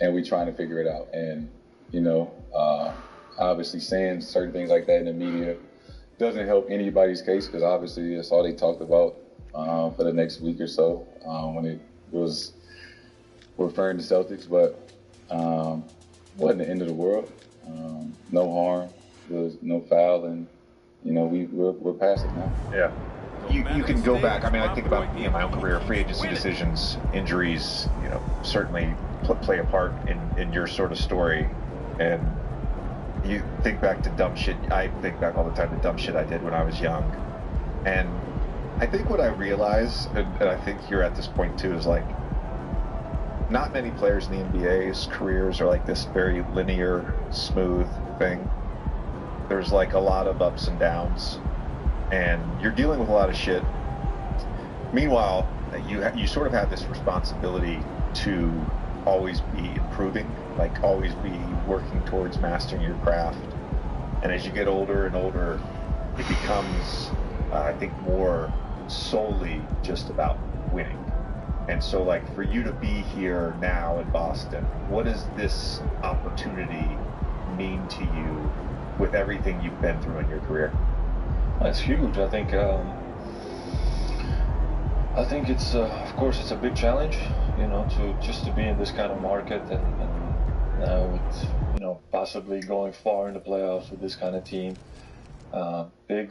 and we're trying to figure it out. And, obviously saying certain things like that in the media doesn't help anybody's case, because obviously that's all they talked about for the next week or so when it was referring to Celtics. But wasn't the end of the world. No harm. There was no foul, and we're past it now. Yeah. You can go back. I mean, I think about my own career, free agency decisions, injuries, certainly play a part in your sort of story. And you think back to dumb shit. I think back all the time to dumb shit I did when I was young. And I think what I realize, and I think you're at this point too, is like, not many players in the NBA's careers are like this very linear, smooth thing. There's like a lot of ups and downs, and you're dealing with a lot of shit. Meanwhile, you sort of have this responsibility to always be improving, like always be working towards mastering your craft. And as you get older and older, it becomes, I think, more solely just about winning. And so, like, for you to be here now in Boston, what does this opportunity mean to you with everything you've been through in your career? That's huge. I think it's, of course, it's a big challenge, to be in this kind of market, and now with, possibly going far in the playoffs with this kind of team. Big